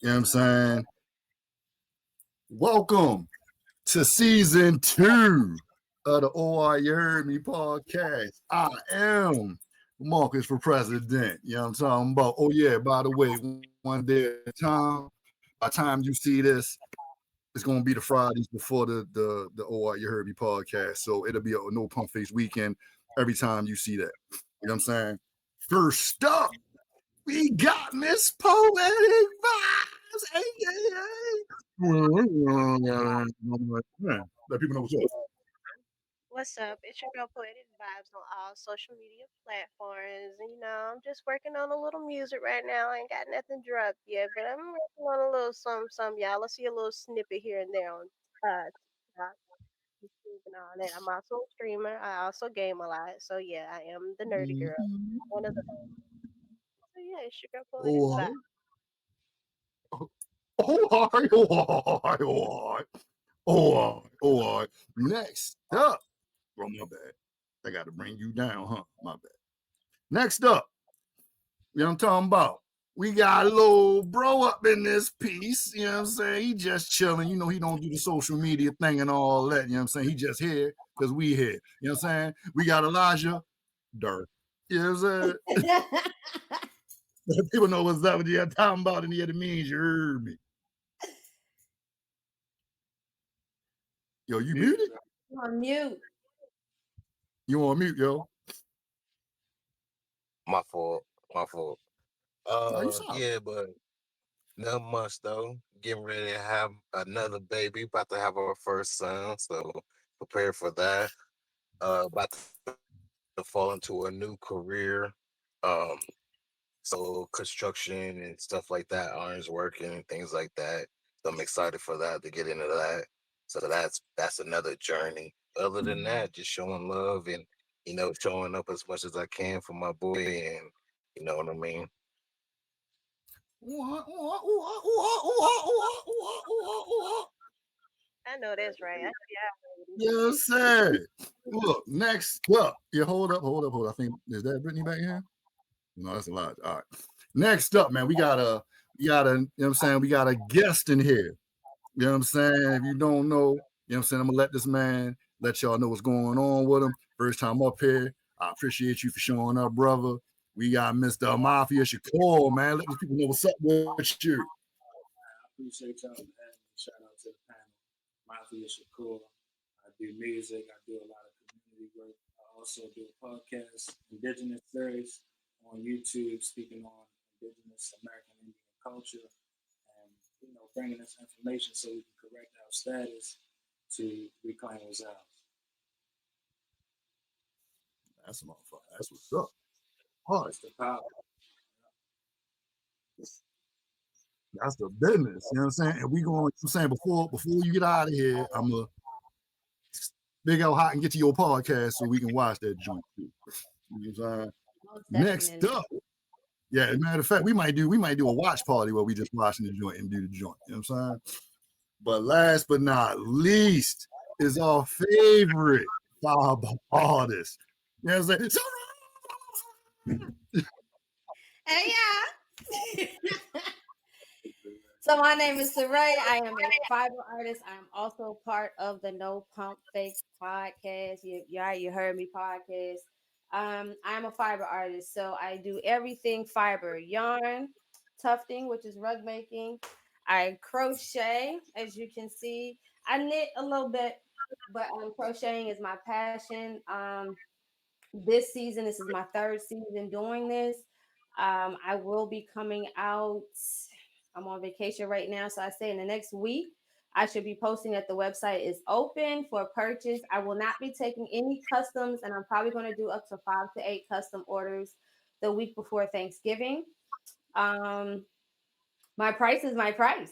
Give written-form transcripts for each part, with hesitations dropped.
You know what I'm saying? Welcome to season 2 of the You Heard Me podcast. I am Marcus for president. You know what I'm talking about? Oh, yeah, by the way, one day at a time. By the time you see this, it's going to be the Fridays before the You Heard Me podcast. So it'll be a no pump face weekend every time you see that. You know what I'm saying? First up, we got Miss Poetic Vibes. Hey, hey, hey. Let people know what's up. What's up? It's your girl Poetic Vibes on all social media platforms. And I'm just working on a little music right now. I ain't got nothing dropped yet, but I'm working on a little some y'all. Let's see a little snippet here and there on TikTok, YouTube, and all that. I'm also a streamer. I also game a lot. So yeah, I am the nerdy girl. One of the so yeah, it's your girl Poetic Oh, Vibes. oh, next up. Well, my bad. I got to bring you down, huh? My bad. Next up, you know what I'm talking about? We got a little bro up in this piece. You know what I'm saying? He just chilling. You know, he don't do the social media thing and all that. You know what I'm saying? He just here because we here. You know what I'm saying? We got Elijah Dirt. You know what I'm saying? People know what's up with you. I'm talking about any other means. You heard me. Yo, you muted? I'm on mute. You on mute, yo? My fault. My fault. No, you solid. Yeah, but not much though. Getting ready to have another baby. About to have our first son, so prepare for that. About to fall into a new career. Um, so construction and stuff like that, irons working and things like that. So I'm excited for that to get into that. So that's another journey. Other than that, just showing love and showing up as much as I can for my boy, and you know what I mean. I know that's right. I see how it is. Yes, sir. Look, next up. Yeah, hold up. I think is that Brittany back here? No, that's a lot. All right. Next up, man, you know what I'm saying? We got a guest in here. You know what I'm saying? If you don't know, you know what I'm saying? I'm gonna let this man let y'all know what's going on with him. First time up here. I appreciate you for showing up, brother. We got Mr. Mafia Shakur, man. Let these people know what's up with you. I appreciate y'all for having me. Shout out to the panel. Mafia Shakur. I do music. I do a lot of community work. I also do a podcast, Indigenous series on YouTube, speaking on Indigenous American Indian culture, and bringing us information so we can correct our status to reclaim what's ours. That's a motherfucker. That's what's up. All right. That's the power. That's the business. You know what I'm saying? And we going, you know what I'm saying, before you get out of here, I'm gonna big out hot and get to your podcast so we can watch that joint too. You know what I'm saying? Most Next definitely. up. Yeah, matter of fact, we might do a watch party where we just watching the joint and do the joint. You know what I'm saying? But last but not least is our favorite fireball artist. You know what I'm saying? Hey, yeah. So my name is Saray. I am a fiber artist. I'm also part of the No Pump Fakes podcast. You heard me podcast. I'm a fiber artist, so I do everything fiber: yarn, tufting, which is rug making. I crochet, as you can see. I knit a little bit, but crocheting is my passion. This is my third season doing this. I will be coming out. I'm on vacation right now, so I say in the next week I should be posting that the website is open for purchase. I will not be taking any customs, and I'm probably going to do up to 5 to 8 custom orders the week before Thanksgiving. Um, my price is my price.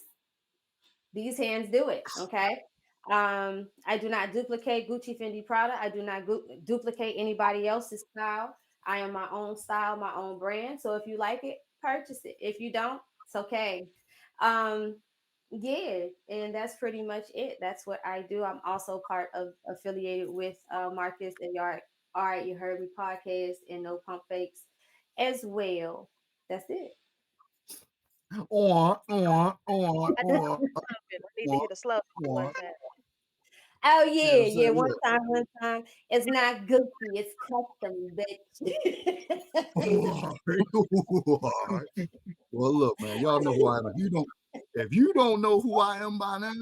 These hands do it. Okay. I do not duplicate Gucci, Fendi, Prada. I do not duplicate anybody else's style. I am my own style, my own brand. So if you like it, purchase it. If you don't, it's okay. Um, yeah, and that's pretty much it. That's what I do. I'm also part of affiliated with Marcus and Yard. All right, you heard me podcast and No Pump Fakes as well. That's it. I did slogan. I need to hit a slogan one time. Oh You know what I'm yeah, saying? one time. It's not Gucci, it's custom, bitch. Alright. Well, look, man, y'all know who I am. If you don't know who I am by now,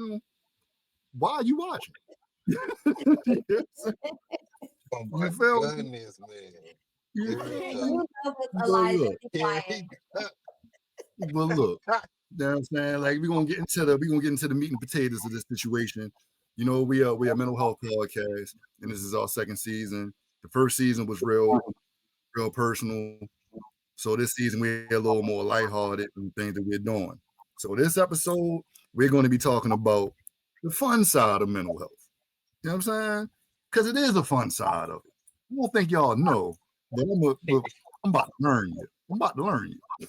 why are you watching? Oh my You feel me? goodness, man. You Here we feel You go. me? know what's But Elijah, look, be Here quiet. we go. but look, you know what I'm saying? Like we're gonna get into the meat and potatoes of this situation. You know, we are mental health podcast, and this is our second season. The first season was real personal. So this season we're a little more lighthearted in things that we're doing. So this episode, we're going to be talking about the fun side of mental health. You know what I'm saying? Because it is a fun side of it. I don't think y'all know, but I'm about to learn you. I'm about to learn you.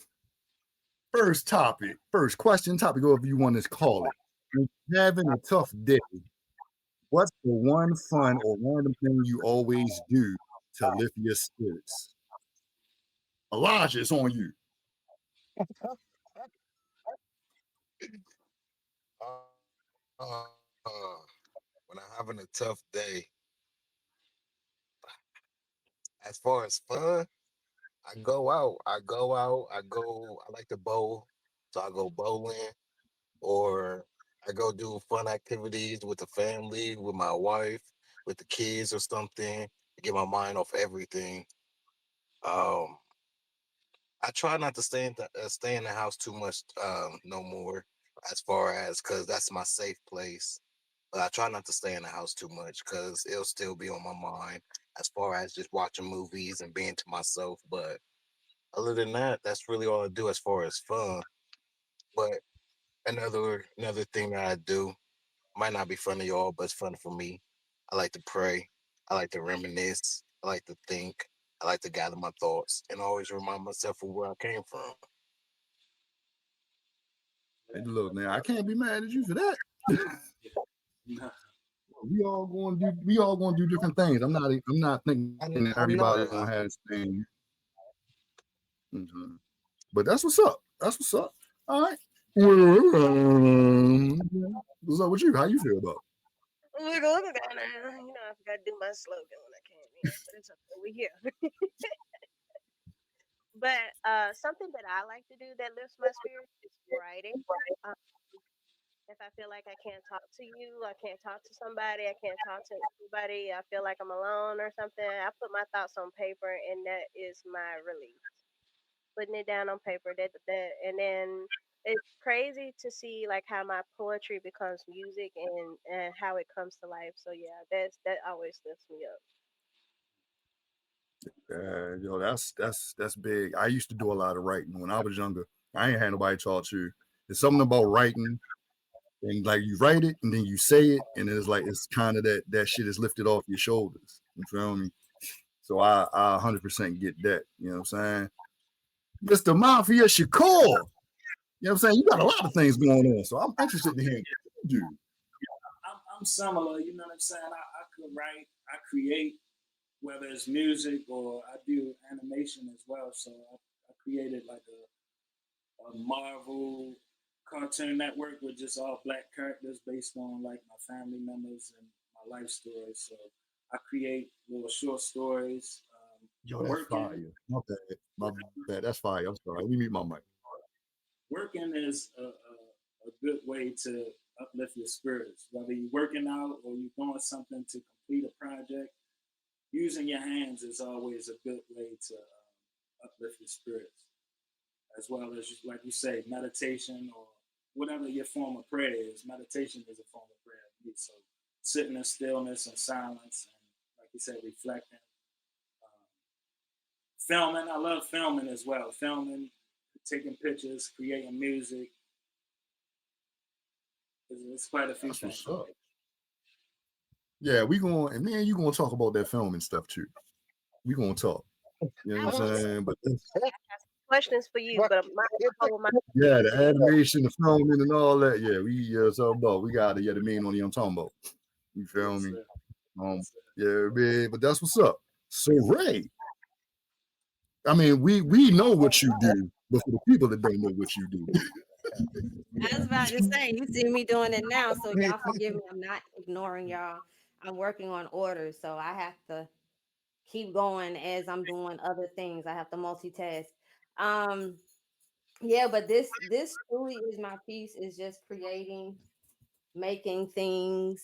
First question topic, or if you want to call it. When you're having a tough day, what's the one fun or random thing you always do to lift your spirits? Elijah, it's on you. Uh, when I'm having a tough day, as far as fun, I go out. I like to bowl, so I go bowling, or I go do fun activities with the family, with my wife, with the kids, or something to get my mind off everything. Um, I try not to stay in the house too much no more, as far as because that's my safe place. But I try not to stay in the house too much because it'll still be on my mind as far as just watching movies and being to myself. But other than that, that's really all I do as far as fun. But another thing that I do might not be fun to y'all, but it's fun for me. I like to pray. I like to reminisce. I like to think. I like to gather my thoughts and always remind myself of where I came from. Hey, look, man, I can't be mad at you for that. Nah, We all gonna do different things. I'm not thinking that I everybody know gonna that. have the same. Mhm. But that's what's up. That's what's up. All right. What's up with you? How you feel about Look at that now. You know, I forgot to do my slogan when I came in, but it's okay. We here. But something that I like to do that lifts my spirits is writing. Uh, if I feel like I can't talk to you, I can't talk to somebody, I can't talk to anybody, I feel like I'm alone or something, I put my thoughts on paper, and that is my release. Putting it down on paper, and then it's crazy to see like how my poetry becomes music and how it comes to life. So yeah, that always lifts me up. it? Yo, that's big. I used to do a lot of writing when I was younger. I ain't had nobody talk to. There's something about writing, and like you write it and then you say it, and it's like it's kind of that shit is lifted off your shoulders. You feel me? So I 100% get that. You know what I'm saying? Mr. Mafia Shakur. You know what I'm saying? You got a lot of things going on, so I'm interested to hear what you do. I'm similar. You know what I'm saying? I could write, I create, whether it's music or I do animation as well. So I created like a Marvel cartoon network with just all black characters based on like my family members and my life stories. So I create little short stories. Yo, that's Working, fire. My bad. My bad. That's fire. I'm sorry. Let me mute my mic. working is a good way to uplift your spirits. Whether you're working out or you're doing something to complete a project, using your hands is always a good way to uplift your spirits, as well as like you say, meditation or whatever your form of prayer is. Meditation is a form of prayer. So sitting in stillness and silence, and like you said, reflecting, um, filming. I love filming as well. Filming, taking pictures, creating music. It's quite a few That's what's things. up. Yeah, we going and man, you gonna talk about that film and stuff too. We gonna talk. You know I what I'm will say saying? But questions for you, What? but my whole mind yeah, is the animation, the filming, and all that. Yeah, we so about we got the main on the I'm talking about. You feel Yes, me? sir. Um, Yes, sir. yeah, man. But that's what's up. So Ray, I mean, we know what you do. but for the people that don't know what you do, I was about to say, you see me doing it now, so y'all forgive me. I'm not ignoring y'all. I'm working on orders, so I have to keep going as I'm doing other things. I have to multitask. Um, yeah, but this truly is my piece. Is just creating, making things.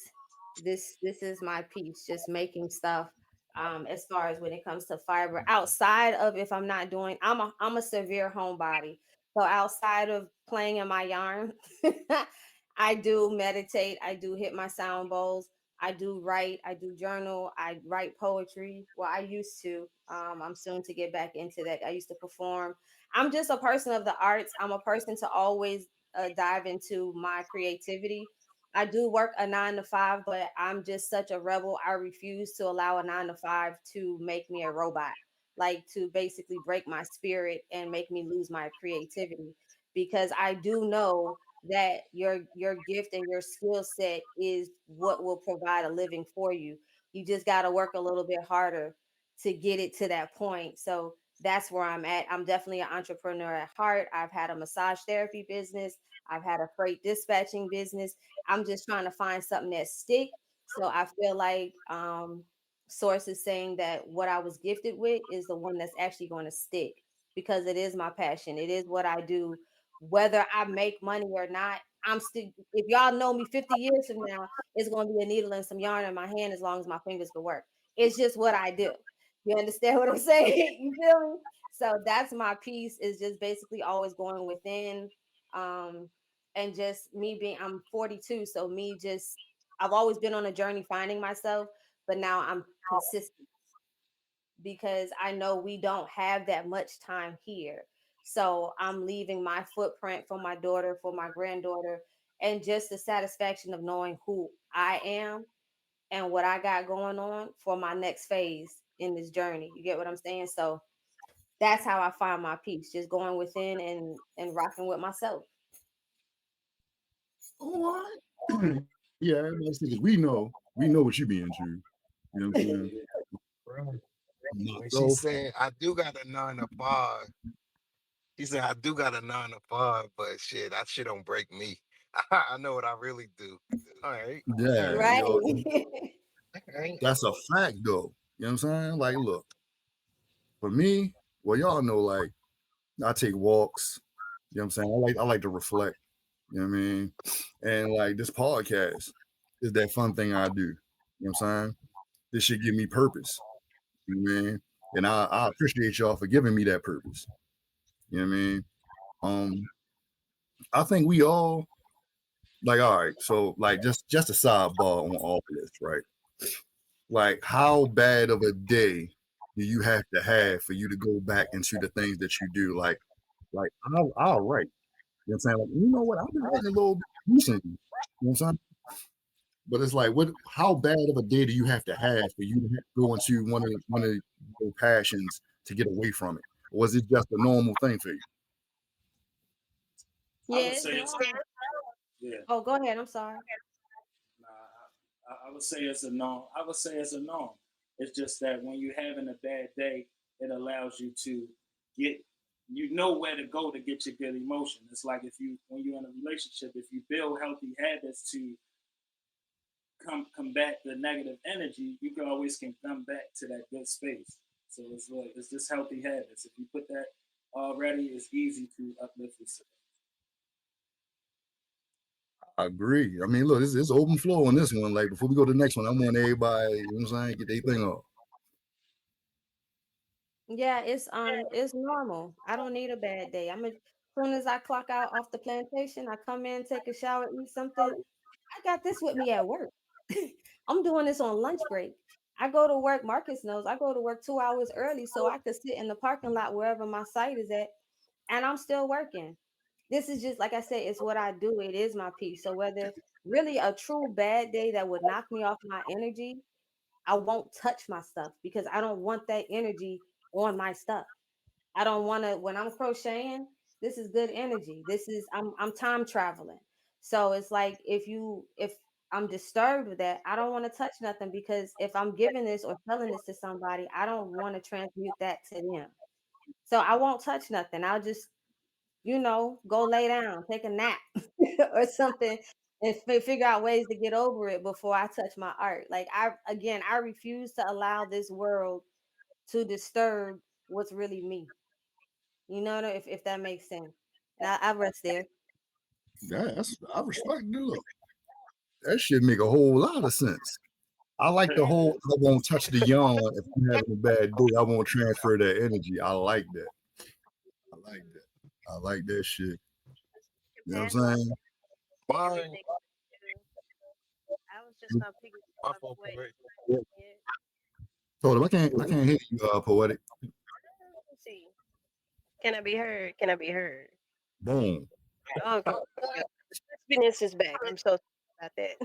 This is my piece, just making stuff. As far as when it comes to fiber, outside of if I'm not doing, I'm a severe homebody. So outside of playing in my yarn, I do meditate. I do hit my sound bowls. I do write. I do journal. I write poetry. Well, I used to. I'm soon to get back into that. I used to perform. I'm just a person of the arts. I'm a person to always dive into my creativity. I do work a 9 to 5, but I'm just such a rebel. I refuse to allow a 9 to 5 to make me a robot, like to basically break my spirit and make me lose my creativity. Because I do know that your gift and your skill set is what will provide a living for you. You just got to work a little bit harder to get it to that point. So that's where I'm at. I'm definitely an entrepreneur at heart. I've had a massage therapy business. I've had a freight dispatching business. I'm just trying to find something that stick. So I feel like source is saying that what I was gifted with is the one that's actually going to stick because it is my passion. It is what I do. Whether I make money or not, I'm still, if y'all know me 50 years from now, it's going to be a needle and some yarn in my hand as long as my fingers can work. It's just what I do. You understand what I'm saying? You feel me? So that's my piece, is just basically always going within. Um, and just me being, I'm 42, so me just, I've always been on a journey finding myself, but now I'm consistent because I know we don't have that much time here. So I'm leaving my footprint for my daughter, for my granddaughter, and just the satisfaction of knowing who I am and what I got going on for my next phase in this journey. You get what I'm saying? So that's how I find my peace, just going within and rocking with myself. all right. Yeah, because we know what you being true. You know what I'm saying? Bro, when she Myself, said I do got a 9 to 5, he said I do got a 9 to 5, but shit, that shit don't break me. I know what I really do. All right, all yeah, right, Right. yo, all right. that's a fact though. You know what I'm saying? Like, look, for me, well, y'all know, like, I take walks. You know what I'm saying? I like to reflect. You know what I mean? And like this podcast is that fun thing I do. You know what I'm saying? This should give me purpose. You know what I mean? And I appreciate y'all for giving me that purpose. You know what I mean? Um, I think we all like, all right, so like just a sidebar on all of this, right? Like, how bad of a day do you have to have for you to go back into the things that you do? Like I'll write. You know what I'm saying? Like, you know what? I've been writing a little bit recently. You know what I'm saying? But it's like, what? How bad of a day do you have to have for you to go into one of your passions to get away from it? Or was it just a normal thing for you? I Yeah, would it's say it's normal. yeah. Oh, go ahead. I'm sorry. Nah, I would say it's a norm. I would say it's a norm. It's just that when you're having a bad day, it allows you to get, you know where to go to get your good emotion. It's like if you, when you're in a relationship, if you build healthy habits to combat the negative energy, you can always can come back to that good space. So it's like it's just healthy habits. If you put that already, it's easy to uplift yourself. I agree. I mean, look, it's open floor on this one. Like, before we go to the next one, I want everybody, you know what I'm saying, get their thing off. Yeah, it's normal. I don't need a bad day. As soon as I clock out off the plantation, I come in, take a shower, eat something. I got this with me at work. I'm doing this on lunch break. I go to work, Marcus knows, I go to work 2 hours early so I could sit in the parking lot wherever my site is at, and I'm still working. This is just like I said, it's what I do. It is my piece. So whether really a true bad day that would knock me off my energy, I won't touch my stuff because I don't want that energy on my stuff. I don't want to, when I'm crocheting, this is good energy. This is I'm time traveling. So it's like if I'm disturbed with that, I don't want to touch nothing because if I'm giving this or selling this to somebody, I don't want to transmute that to them. So I won't touch nothing. I'll just go lay down, take a nap or something, and figure out ways to get over it before I touch my art. Like I refuse to allow this world to disturb what's really me. If that makes sense. Now I rest there. Yeah, I respect the look. That shit make a whole lot of sense. I like the whole I won't touch the yawn if I'm having a bad day. I won't transfer that energy. I like that. I like that. I like that shit. You know what I'm Compassion saying? is Mine, everything. too. I was just gonna piggyback my off of fault what for it. you said. Told him I can't hear you, poetic. Let's see. Can I be heard? Can I be heard? Boom. Okay. Yeah. Business is back. I'm so sorry about that.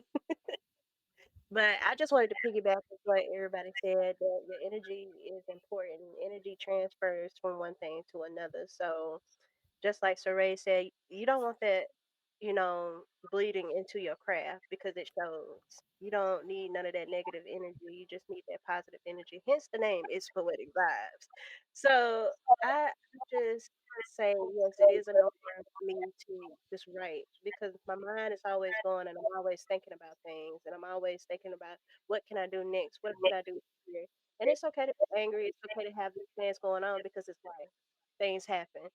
But I just wanted to piggyback with what everybody said that your energy is important. Energy transfers from one thing to another. So just like Saray said, you don't want that, bleeding into your craft because it shows. You don't need none of that negative energy. You just need that positive energy. Hence the name is poetic vibes. So I just say yes, it is a no for me to just write because my mind is always going and I'm always thinking about things and I'm always thinking about what can I do next? What can I do here? And it's okay to be angry. It's okay to have these things going on because it's life. Things happen,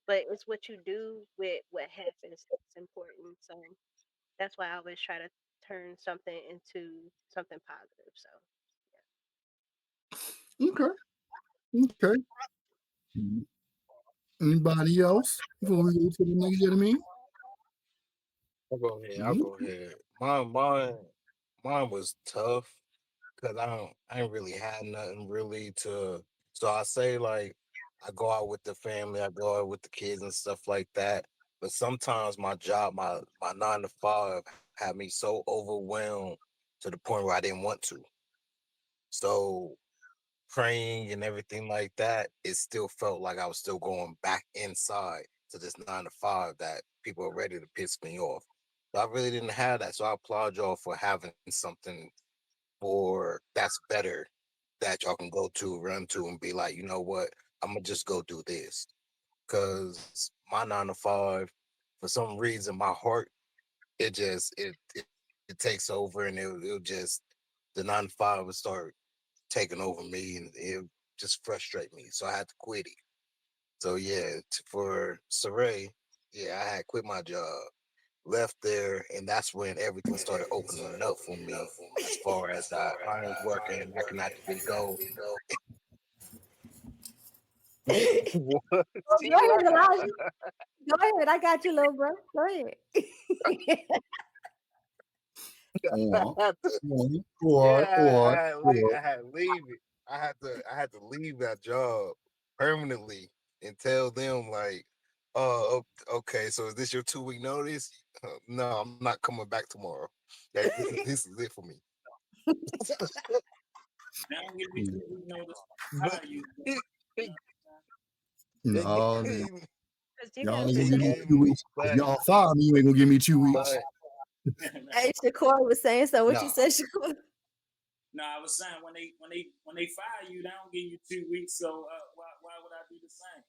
but it's what you do with what happens that's important. So that's why I always try to turn something into something positive. So Okay. Okay. Anybody else before we go to the next enemy? I'll go ahead. I'll Mm, go ahead. Mine was tough because I ain't really had nothing really to. So I say like I go out with the family, I go out with the kids and stuff like that. But sometimes my job, my 9 to 5, had me so overwhelmed to the point where I didn't want to. So praying and everything like that, it still felt like I was still going back inside to this 9 to 5 that people are ready to piss me off. So I really didn't have that. So I applaud y'all for having something for that's better that y'all can go to, run to, and be like, you know what, I'm gonna just go do this. Cause my 9 to 5, for some reason, my heart, it takes over and it'll just the 9 to 5 will start taking over me and it just frustrate me. So I had to quit it. So yeah, for Saray, yeah, I had quit my job, left there, and that's when everything started opening up for me. As far as I was working, and I can actually go. What? Go She ahead, laughed. Elijah. Go ahead. I got you, little bro. Go ahead. I on, had to, or, yeah, or, or. I had to leave it. I had to leave that job permanently and tell them like, oh, okay, so is this your 2 week notice? No, I'm not coming back tomorrow. This is it for me. They don't give me Yeah. 2 week notice. But Hire you. it, You it, know they No, gave me, because you y'all gotta ain't they gonna give protect. me gave 2 weeks. me, If y'all fire me, you ain't gonna give me 2 weeks. but what I'm saying? Hey, Shakur was saying so. What you nah, said, Shakur? No, I was saying when they fire you, they don't give you 2 weeks. So why would I do the same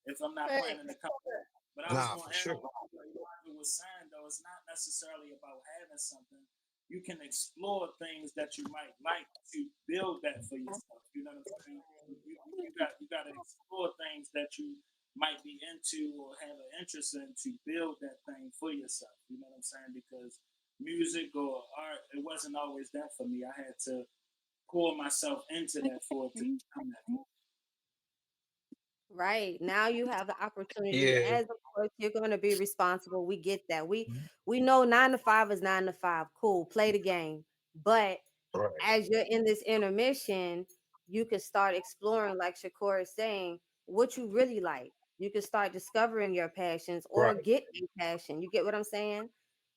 if I'm not Right. planning to come back? But I was nah, going for to add sure. on what Elijah was saying though. It's not necessarily about having something. You can explore things that you might like to build that for yourself. You know what I'm saying? You got to explore things that you might be into or have an interest in to build that thing for yourself. You know what I'm saying? Because music or art, it wasn't always that for me. I had to pour myself into that for it to become that. Right. Now you have the opportunity. Yeah, As of course, you're going to be responsible. We get that. We know 9 to 5 is 9 to 5. Cool. Play the game. But right, as you're in this intermission, you can start exploring, like Shakur is saying, what you really like. You can start discovering your passions or right, get a passion. You get what I'm saying?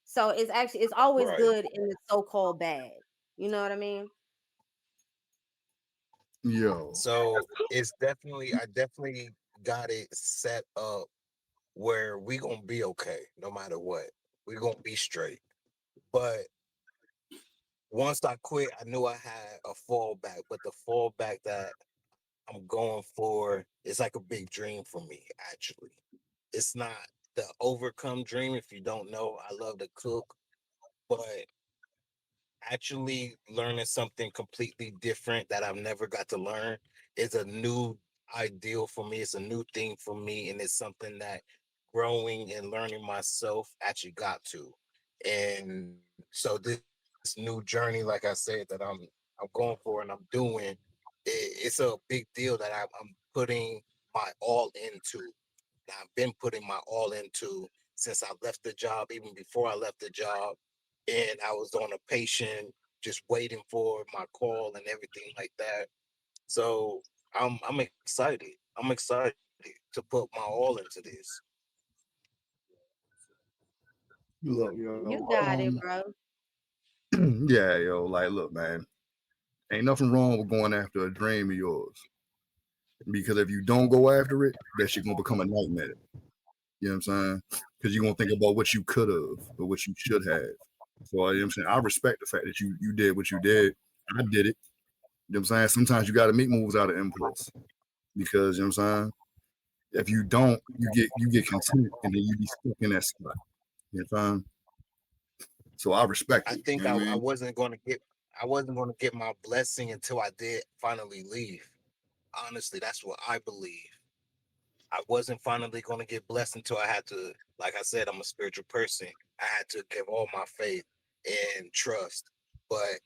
So it's always right. good in the so-called bad. You know what I mean? Yo. So it's definitely, I definitely got it set up where we gonna be okay no matter what. We gonna be straight. But once I quit, I knew I had a fallback. But the fallback that I'm going for is like a big dream for me, actually. it's not the overcome dream. If you don't know, I love to cook, but actually learning something completely different that I've never got to learn is a new ideal for me. It's a new thing for me, and it's something that growing and learning myself actually got to. And so this new journey, like I said, that I'm going for and I'm doing, it's a big deal that I'm putting my all into. And I've been putting my all into since I left the job, even before I left the job. And I was on a patient, just waiting for my call and everything like that. So I'm excited. I'm excited to put my all into this. Look, yo, You got it, bro. yeah, yo, like, look, man, ain't nothing wrong with going after a dream of yours. Because if you don't go after it, that shit gonna become a nightmare. You know what I'm saying? Because you're gonna think about what you could have or what you should have. So you know what I'm saying? I respect the fact that you did what you did. I did it. You know what I'm saying? Sometimes you gotta make moves out of impulse. Because you know what I'm saying? If you don't, you get content and then you be stuck in that spot. You know what I'm saying? So I respect I it. think You know what I I mean? wasn't going to get I wasn't going to get my blessing until I did finally leave. Honestly, that's what I believe. I wasn't finally going to get blessed until I had to, like I said, I'm a spiritual person. I had to give all my faith and trust. But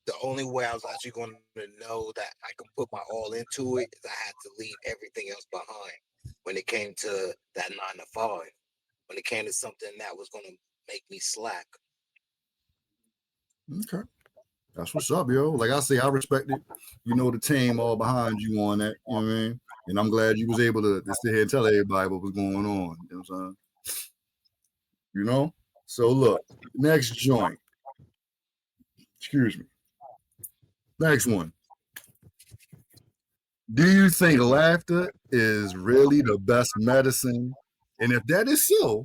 the only way I was actually going to know that I can put my all into it is I had to leave everything else behind when it came to that 9 to 5, when it came to something that was going to make me slack. Okay. That's what's up, yo. Like I say, I respect it. You know the team all behind you on that. You know what I mean? And I'm glad you was able to sit here and tell everybody what was going on. You know what I'm saying? You know? So look, next joint. Excuse me. Next one. Do you think laughter is really the best medicine? And if that is so,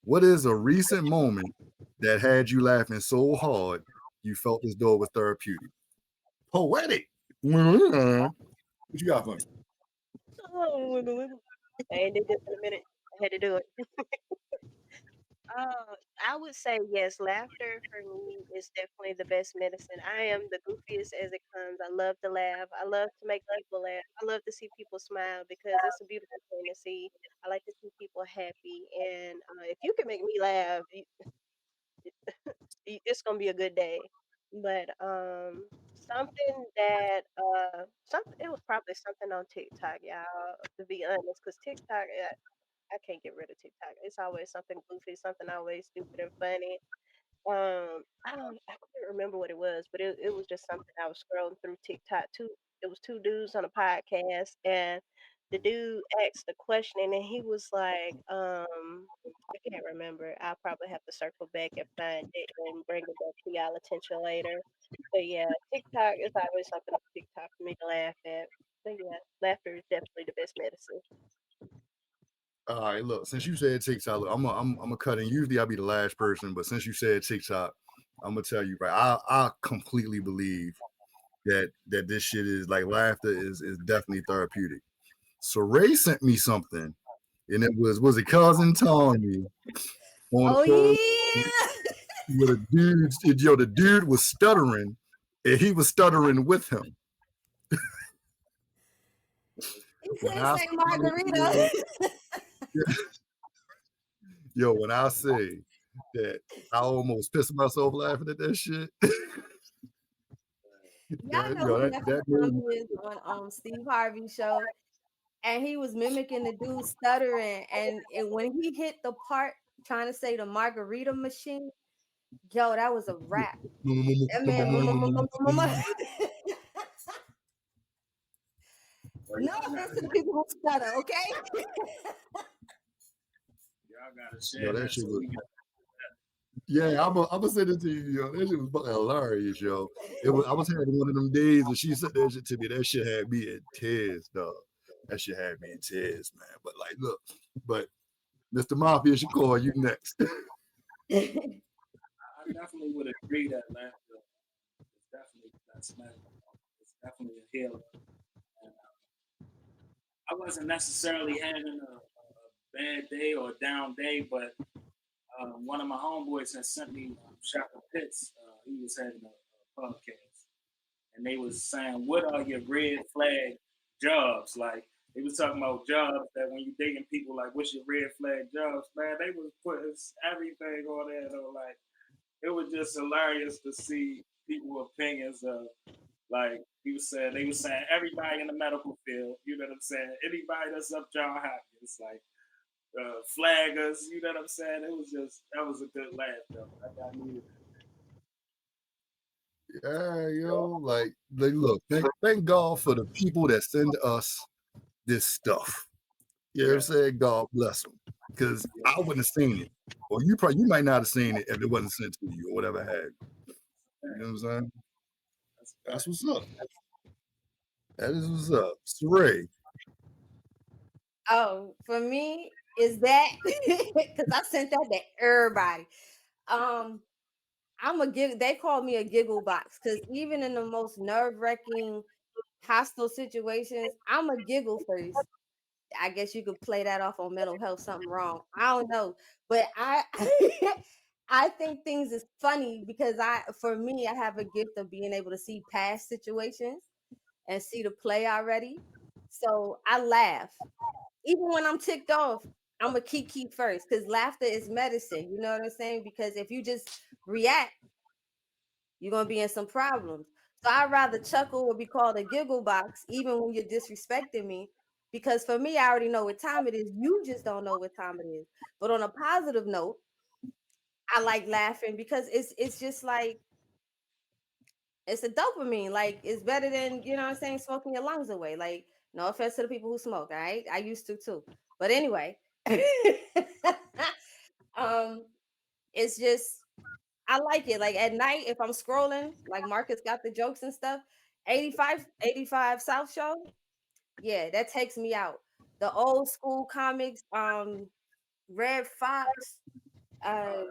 what is a recent moment that had you laughing so hard you felt as though it was therapeutic? Poetic. What you got for me? Oh, wiggle, wiggle. I ain't did this in a minute. I had to do it. I would say yes. Laughter for me is definitely the best medicine. I am the goofiest as it comes. I love to laugh. I love to make people laugh. I love to see people smile because it's a beautiful thing to see. I like to see people happy, and if you can make me laugh, it's gonna be a good day. But something that something it was probably something on TikTok, y'all. To be honest, because TikTok, I can't get rid of TikTok. It's always something goofy, something always stupid and funny. I couldn't remember what it was, but it was just something I was scrolling through TikTok. It was two dudes on a podcast, and the dude asked the question, and he was like, I can't remember. I'll probably have to circle back and find it and bring it back to y'all attention later. But yeah, TikTok is always something on TikTok for me to laugh at. But yeah, laughter is definitely the best medicine. All right, look, since you said TikTok, look, I'm a cut in. Usually I'll be the last person, but since you said TikTok, I'm gonna tell you right. I completely believe that this shit is like laughter is definitely therapeutic. So Ray sent me something, and it was a cousin Tony on the Oh phone yeah. with a dude. Yo, the dude was stuttering, and he was stuttering with him. He When said I say margarita. when I say that I almost pissed myself laughing at that shit. Y'all that know yo who that Nephew that made Tommy me, is on Steve Harvey show, and he was mimicking the dude stuttering, and when he hit the part trying to say the margarita machine, yo, that was a rap. That man, no offense to the people who stutter, okay? Y'all gotta share yo that that shit so was we can. yeah. I'm gonna send it to you, yo. That shit was fucking hilarious, yo. I was having one of them days, and she said that shit to me. That shit had me in tears, dog. That shit had me in tears, man. But like, look, but Mr. Mafia should call you next. I definitely would agree that laughter is definitely that's medicine. It's definitely a healer. And I wasn't necessarily having a bad day or a down day, but one of my homeboys had sent me Shaka Pitts. He was having a podcast, and they was saying, "What are your red flag jobs?" Like they was talking about jobs that when you dating people, like, "What's your red flag jobs?" Man, they was putting everything on there. Though, like it was just hilarious to see people's opinions of like they was saying everybody in the medical field, you know what I'm saying? Anybody that's up John Hopkins, like flaggers, you know what I'm saying? It was just that was a good laugh though. I needed Yeah, yo, like look, thank God for the people that send us this stuff. You know what I'm yes, saying? God bless them. Because yes, I wouldn't have seen it. Or you might not have seen it if it wasn't sent to you or whatever had you. You know what I'm saying? that's a That's fact. what's up. That is what's up. Saray. Oh, for me, is that because I sent that to everybody. Um, I'm a giggle. They call me a giggle box because even in the most nerve-wracking, hostile situations, I'm a giggle first. I guess you could play that off on mental health, something wrong. I don't know. But I I think things is funny because for me, I have a gift of being able to see past situations and see the play already. So I laugh. Even when I'm ticked off, I'm a kiki first because laughter is medicine. You know what I'm saying? Because if you just react, you're gonna be in some problems. So I'd rather chuckle or be called a giggle box, even when you're disrespecting me. Because for me, I already know what time it is. You just don't know what time it is. But on a positive note, I like laughing because it's just like it's a dopamine. Like it's better than, you know what I'm saying, smoking your lungs away. Like, no offense to the people who smoke, all right? I used to too. But anyway, um, it's just I like it. Like at night, if I'm scrolling, like Marcus got the jokes and stuff, 85 South Show, yeah, that takes me out. The old school comics, Red Fox, uh,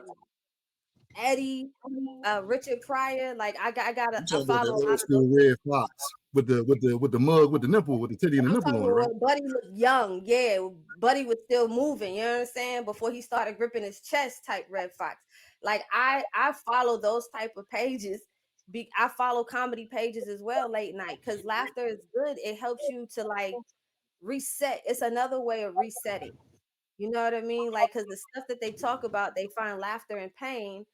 Eddie, Richard Pryor, like You I talking about that follow a lot old of those school red fox with the mug with the nipple with the titty and the I'm nipple talking on it, about right? when Buddy looked young. Yeah, Buddy was still moving. You know what I'm saying? Before he started gripping his chest, type Red Fox. Like I follow those type of pages. I follow comedy pages as well late night because laughter is good. It helps you to like reset. It's another way of resetting. You know what I mean? Like, because the stuff that they talk about, they find laughter and pain.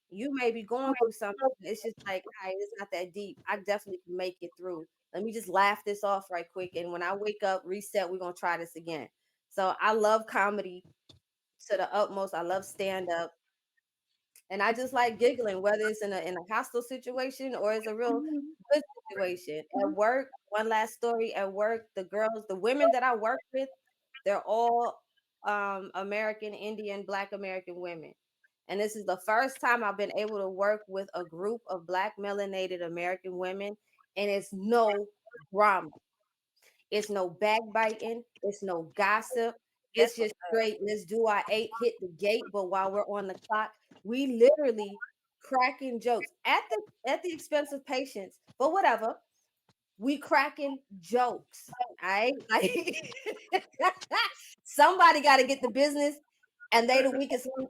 You may be going through something. It's just like, hey, it's not that deep. I definitely can make it through. Let me just laugh this off right quick. And when I wake up, reset, we're going to try this again. So I love comedy to the utmost. I love stand up. And I just like giggling, whether it's in a hostile situation or it's a real good situation. At work, one last story at work, the women that I work with, they're all American, Indian, Black American women. And this is the first time I've been able to work with a group of Black melanated American women, and it's no drama. It's no backbiting. It's no gossip. It's just straight, let's do our eight, hit the gate. But while we're on the clock, we literally cracking jokes at the expense of patients. But whatever, we cracking jokes. All right. Like somebody got to get the business, and they the weakest link.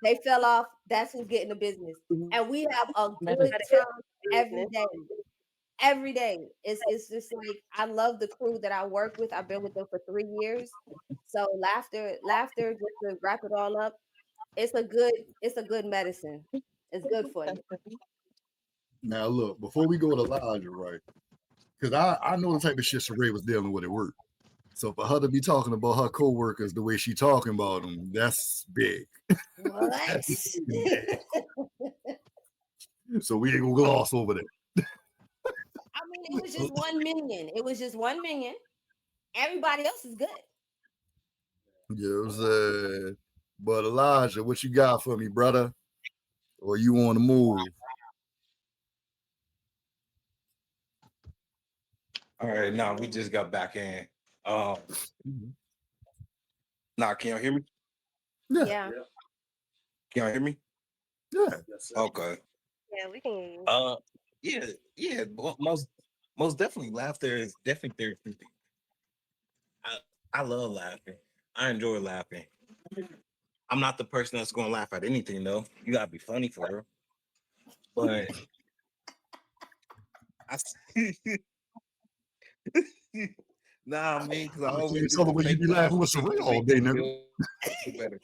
They fell off. That's who's getting the business. And we have a good Gotta get time every business. day every day. It's just like I love the crew that I work with. I've been with them for 3 years. So laughter, just to wrap it all up, it's a good medicine. It's good for you. Now look, before we go to Elijah, right? Because I know the type of shit Saray was dealing with at work. So for her to be talking about her coworkers the way she talking about them, that's big. What? That's big. So we ain't gonna gloss over that. I mean, it was just 1 million. It was just 1 million. Everybody else is good. You know what I'm saying? But Elijah, what you got for me, brother? Or you on the move? All right, now we just got back in. Um, now can y'all hear me? Yeah, Yeah. Yeah, Can y'all hear me? yeah. yes, sir. Okay. Yeah, we can hear you. Uh, yeah. Most definitely, laughter is definitely therapeutic. I I love laughing. I enjoy laughing. I'm not the person that's gonna laugh at anything though. You gotta be funny for her. But I nah, I mean, because I I always can't do tell the the way you fake be laugh laughing with to Saray all make day, me nigga. feel better.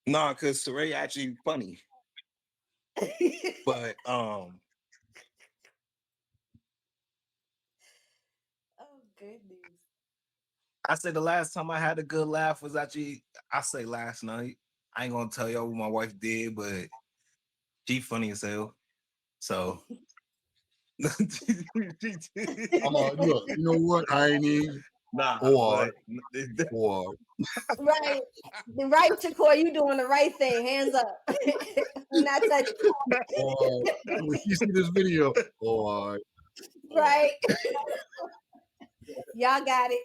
Nah, because Saray actually funny. But Oh goodness. I say the last time I had a good laugh was actually I say last night. I ain't gonna tell y'all what my wife did, but she funny as hell. So Look, you know what? I ain't even nah, or but Right. The right, Shakur, you doing the right thing. Hands up. We're not touching. or when you see this video, or Right. Y'all got it.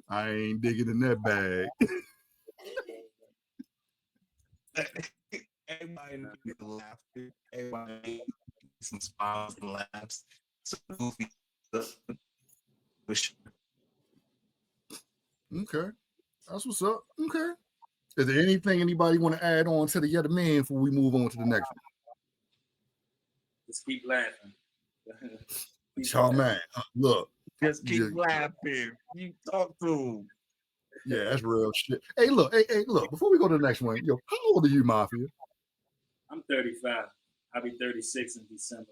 I ain't digging in that bag. everybody needs laughter. Everybody needs some smiles and laughs. Some goofy stuff. For sure. Okay, that's what's up. Okay, is there anything anybody want to add on to the other man before we move on to the next one? Just keep laughing. Keep Y'all, laughing. man, look, Just keep ju- laughing. You talk to him. yeah, that's real shit. Hey, look, look. Before we go to the next one, yo, how old are you, Mafia? I'm 35. I'll be 36 in December.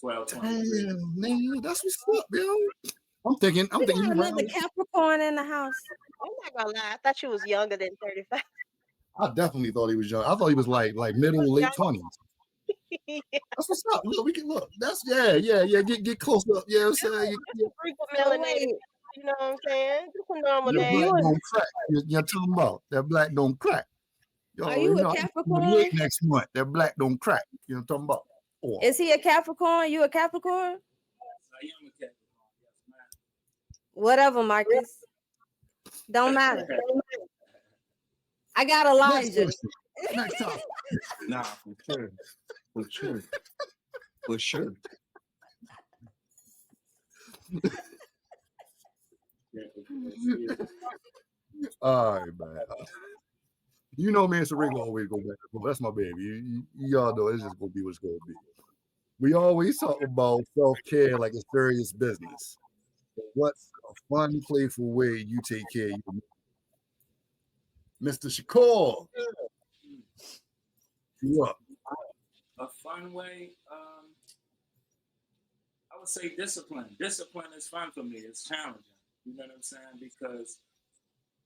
12/23. Damn, man, that's what's up, yo. I'm thinking We got you another around. Capricorn in the house. I'm not gonna lie. I thought you was younger than 35. I definitely thought he was young. I thought he was like middle or late 20s. That's what's up. Look, we can look. That's yeah. Get close up. Yeah, I'm saying Frequent So melanated. wait, You know what I'm saying? Just a normal your day. black you was don't crack. You're talking about that black don't crack. are Yo, you you a know, I'm Capricorn? 28 next month. That black don't crack. You know what I'm talking about? Oh, Is he a Capricorn? You a Capricorn? So I am a Capricorn. Yes, ma'am. Whatever, Marcus. Don't matter. I got next Elijah. question. Next topic. Nah, for sure. For sure. For sure. All right, man. You know, me and Serena always go back and forth. That's my baby. Y'all know it's just gonna be what's gonna be. We always talk about self-care like it's serious business. What's a fun, playful way you take care of you, Mr. Shakur? You up? A fun way, I would say discipline. Discipline is fun for me. It's challenging. You know what I'm saying? Because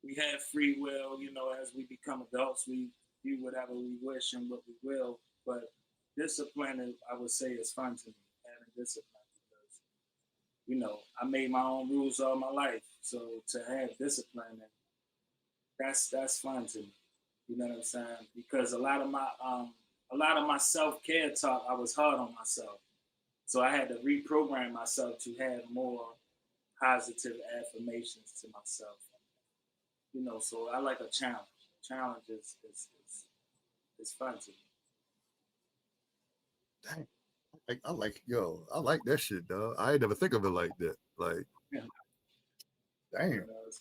we have free will. You know, as we become adults, we do whatever we wish and what we will. But discipline, I would say, is fun to me. Having discipline because I made my own rules all my life. So to have discipline, that's fun to me. You know what I'm saying? Because a lot of my self care talk, I was hard on myself. So I had to reprogram myself to have more positive affirmations to myself. So I like a challenge. Challenge is fun to me. Dang. I like that shit, dog. I ain't never think of it like that. Like, Yeah. damn, It's,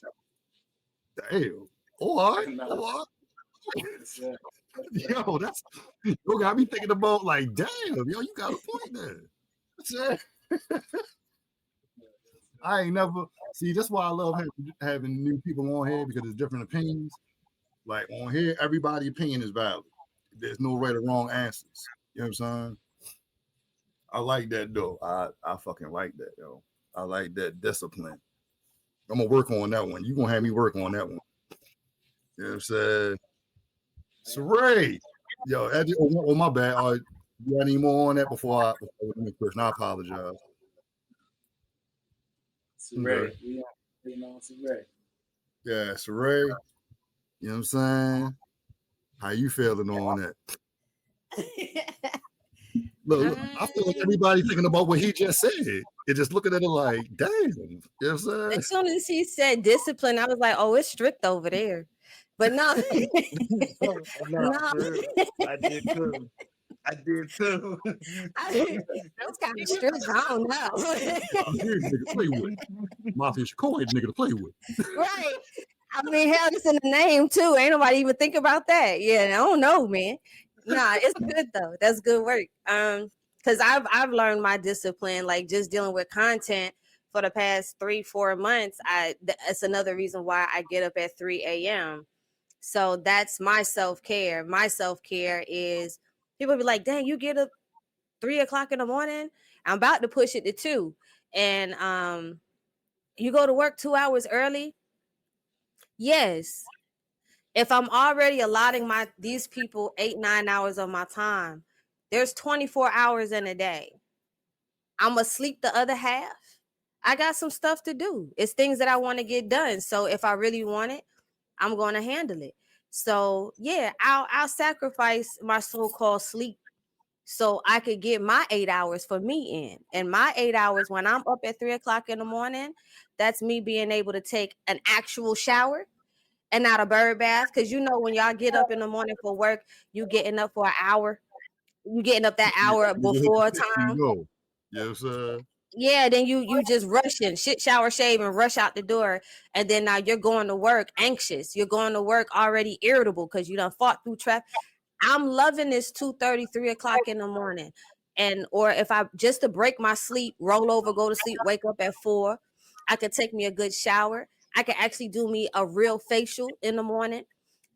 damn. All right. it's, uh, Yo, that's you got me thinking about like, damn, yo, you got a point there. I ain't never see. That's why I love having new people on here because there's different opinions. Like on here, everybody's opinion is valid. There's no right or wrong answers. You know what I'm saying? I like that though. I fucking like that, yo. I like that discipline. I'm gonna work on that one. You gonna have me work on that one. You know what I'm saying? Saray. Yo, my bad. You got any more on that before me question? I apologize. it's Okay. ready. It's ready. Yeah, Saray. You know what I'm saying? How you feeling on that? Look, I feel like everybody thinking about what he just said. And just looking at it like, damn. You know what I'm saying? As soon as he said discipline, I was like, oh, it's strict over there. But no, Nah, no. for real. I did too. I did too. It's kind of strict. I don't know. I'm here, nigga, play with. Mafia Shakur ain't nigga to play with. Right. I mean, hell, it's in the name too. Ain't nobody even think about that. Yeah, I don't know, man. Nah, it's good though. That's good work. Because I've learned my discipline, like just dealing with content for the past 3-4 months. That's another reason why I get up at 3 a.m. So that's my self-care. My self-care is people be like, dang, you get up 3 o'clock in the morning. I'm about to push it to 2. And you go to work 2 hours early. Yes. If I'm already allotting these people 8-9 hours of my time, there's 24 hours in a day. I'm gonna sleep the other half. I got some stuff to do. It's things that I want to get done. So if I really want it, I'm going to handle it. So yeah, I'll sacrifice my so-called sleep so I could get my 8 hours for me in. And my 8 hours when I'm up at 3 o'clock in the morning, that's me being able to take an actual shower and not a bird bath. Cause you know when y'all get up in the morning for work, you getting up for an hour. You getting up that Yeah, hour nigga hit before the picture, you time. know. Yes, sir. Yeah, then you just rushing, shit, shower, shave, and rush out the door. And then now you're going to work anxious. You're going to work already irritable because you done fought through traffic. I'm loving this 2:30, 3 o'clock in the morning. And or if I just to break my sleep, roll over, go to sleep, wake up at 4. I could take me a good shower. I can actually do me a real facial in the morning.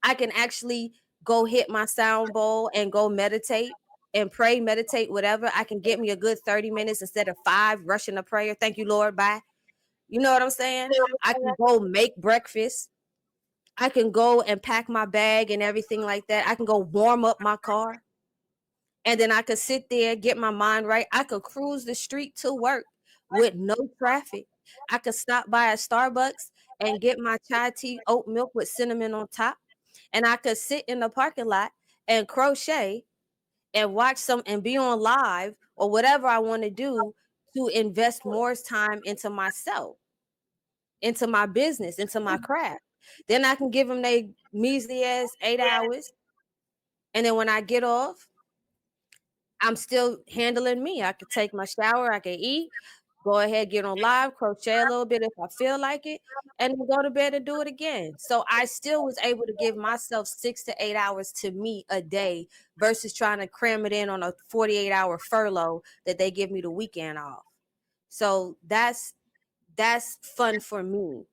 I can actually go hit my sound bowl and go meditate and pray, meditate, whatever. I can get me a good 30 minutes instead of 5 rushing a prayer. Thank you, Lord. Bye. You know what I'm saying? I can go make breakfast. I can go and pack my bag and everything like that. I can go warm up my car. And then I could sit there, get my mind right. I could cruise the street to work with no traffic. I could stop by a Starbucks and get my chai tea oat milk with cinnamon on top. And I could sit in the parking lot and crochet and watch some and be on live or whatever I want to do to invest more time into myself, into my business, into my craft. Then I can give them they measly ass 8 hours. And then when I get off, I'm still handling me. I could take my shower, I could eat, go ahead, get on live, crochet a little bit if I feel like it, and then go to bed and do it again. So I still was able to give myself 6 to 8 hours to me a day versus trying to cram it in on a 48-hour furlough that they give me the weekend off. So that's fun for me.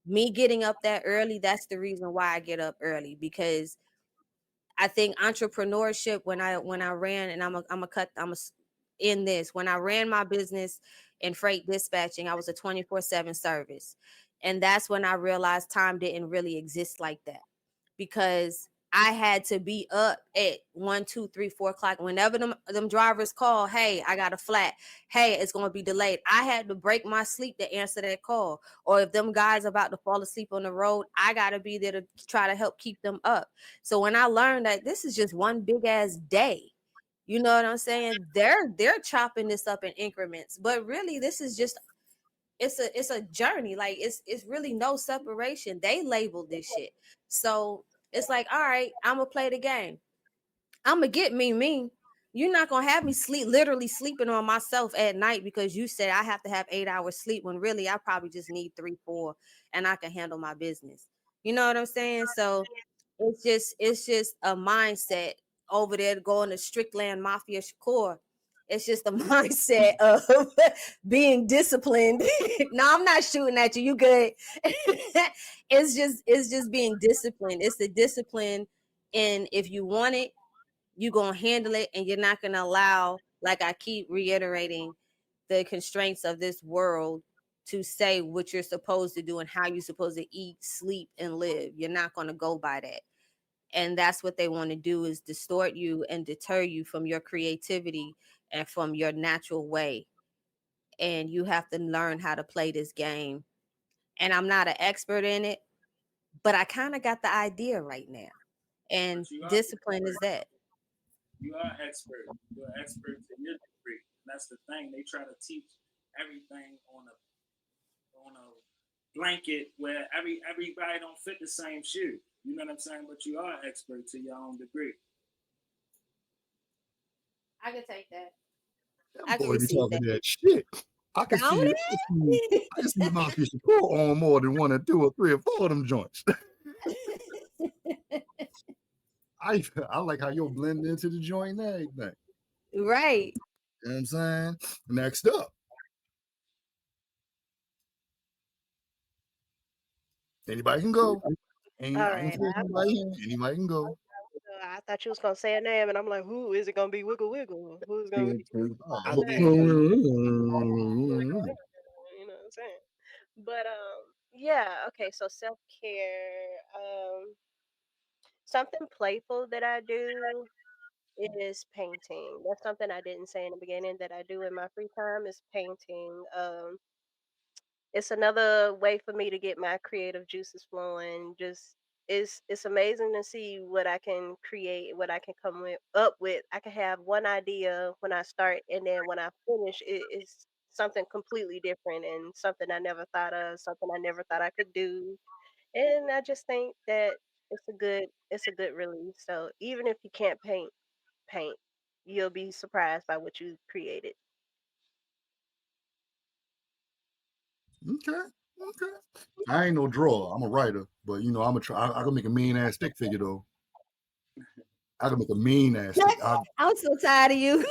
Me getting up that early, that's the reason why I get up early because I think entrepreneurship when I ran and I'm a in this when I ran my business in freight dispatching, I was a 24/7 service. And that's when I realized time didn't really exist like that because I had to be up at 1, 2, 3, 4 o'clock. Whenever them drivers call, hey, I got a flat. Hey, it's gonna be delayed. I had to break my sleep to answer that call. Or if them guys about to fall asleep on the road, I gotta be there to try to help keep them up. So when I learned that this is just one big ass day, you know what I'm saying? They're chopping this up in increments, but really this is just it's a journey. Like it's really no separation. They labeled this shit. So it's like, all right, I'm gonna play the game. I'm gonna get me. You're not gonna have me literally sleeping on myself at night because you said I have to have 8 hours sleep when really I probably just need 3, 4, and I can handle my business. You know what I'm saying? So it's just a mindset over there going to Strickland Mafia Shakur. It's just a mindset of being disciplined. No, I'm not shooting at you. You good. It's just being disciplined. It's the discipline. And if you want it, you're gonna handle it and you're not gonna allow, like I keep reiterating, the constraints of this world to say what you're supposed to do and how you're supposed to eat, sleep, and live. You're not gonna go by that. And that's what they want to do is distort you and deter you from your creativity and from your natural way. And you have to learn how to play this game. And I'm not an expert in it, but I kind of got the idea right now. And But you are discipline is expert. that. You are expert. You're an expert to your degree. And that's the thing. They try to teach everything on a blanket where everybody don't fit the same shoe. You know what I'm saying? But you are expert to your own degree. I can take that. That I can boy be receive talking that. that shit. I can Don't see, I can see, I can see Marcus Shakur on more than one or two or three or four of them joints. I like how you'll blend into the joint and everything. Right. You know what I'm saying? Next up. Anybody can go. All I ain't right. forcing nobody in. Anybody can go. I thought you was gonna say a name, and I'm like, who is it gonna be? Wiggle Wiggle. Who's gonna be? I Oh. Dang. mean, You know what I'm saying? But yeah. Okay. So self care. Something playful that I do is painting. That's something I didn't say in the beginning that I do in my free time is painting. It's another way for me to get my creative juices flowing. Just it's amazing to see what I can create, what I can up with. I can have one idea when I start, and then when I finish, it is something completely different and something I never thought of, something I never thought I could do. And I just think that it's a good release. So even if you can't paint, you'll be surprised by what you created. Okay. Okay. I ain't no drawer. I'm a writer, but you know, I'm a try. I can make a mean ass stick figure though. I can make a mean ass stick. I'm so tired of you.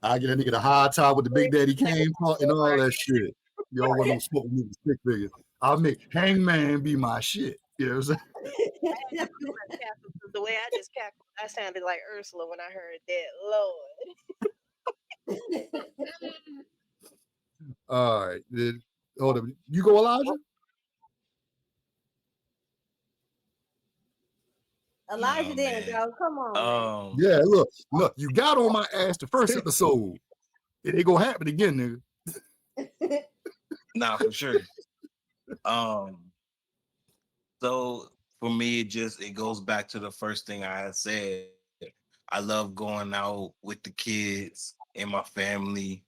I get a nigga the high top with the Big Daddy Kane part and all that shit. Y'all want no smoke with me with stick figures. I'll make Hangman be my shit. You know what I'm saying? I had to feel like cackle 'cause the way I just cackled, I sounded like Ursula when I heard that. Lord. All right. Hold up. You go, Elijah? Elijah no didn't man. go. Come on, man. Yeah, look, you got on my ass the first episode. It ain't gonna happen again, nigga. Nah, for sure. Um, so for me, it goes back to the first thing I had said. I love going out with the kids and my family.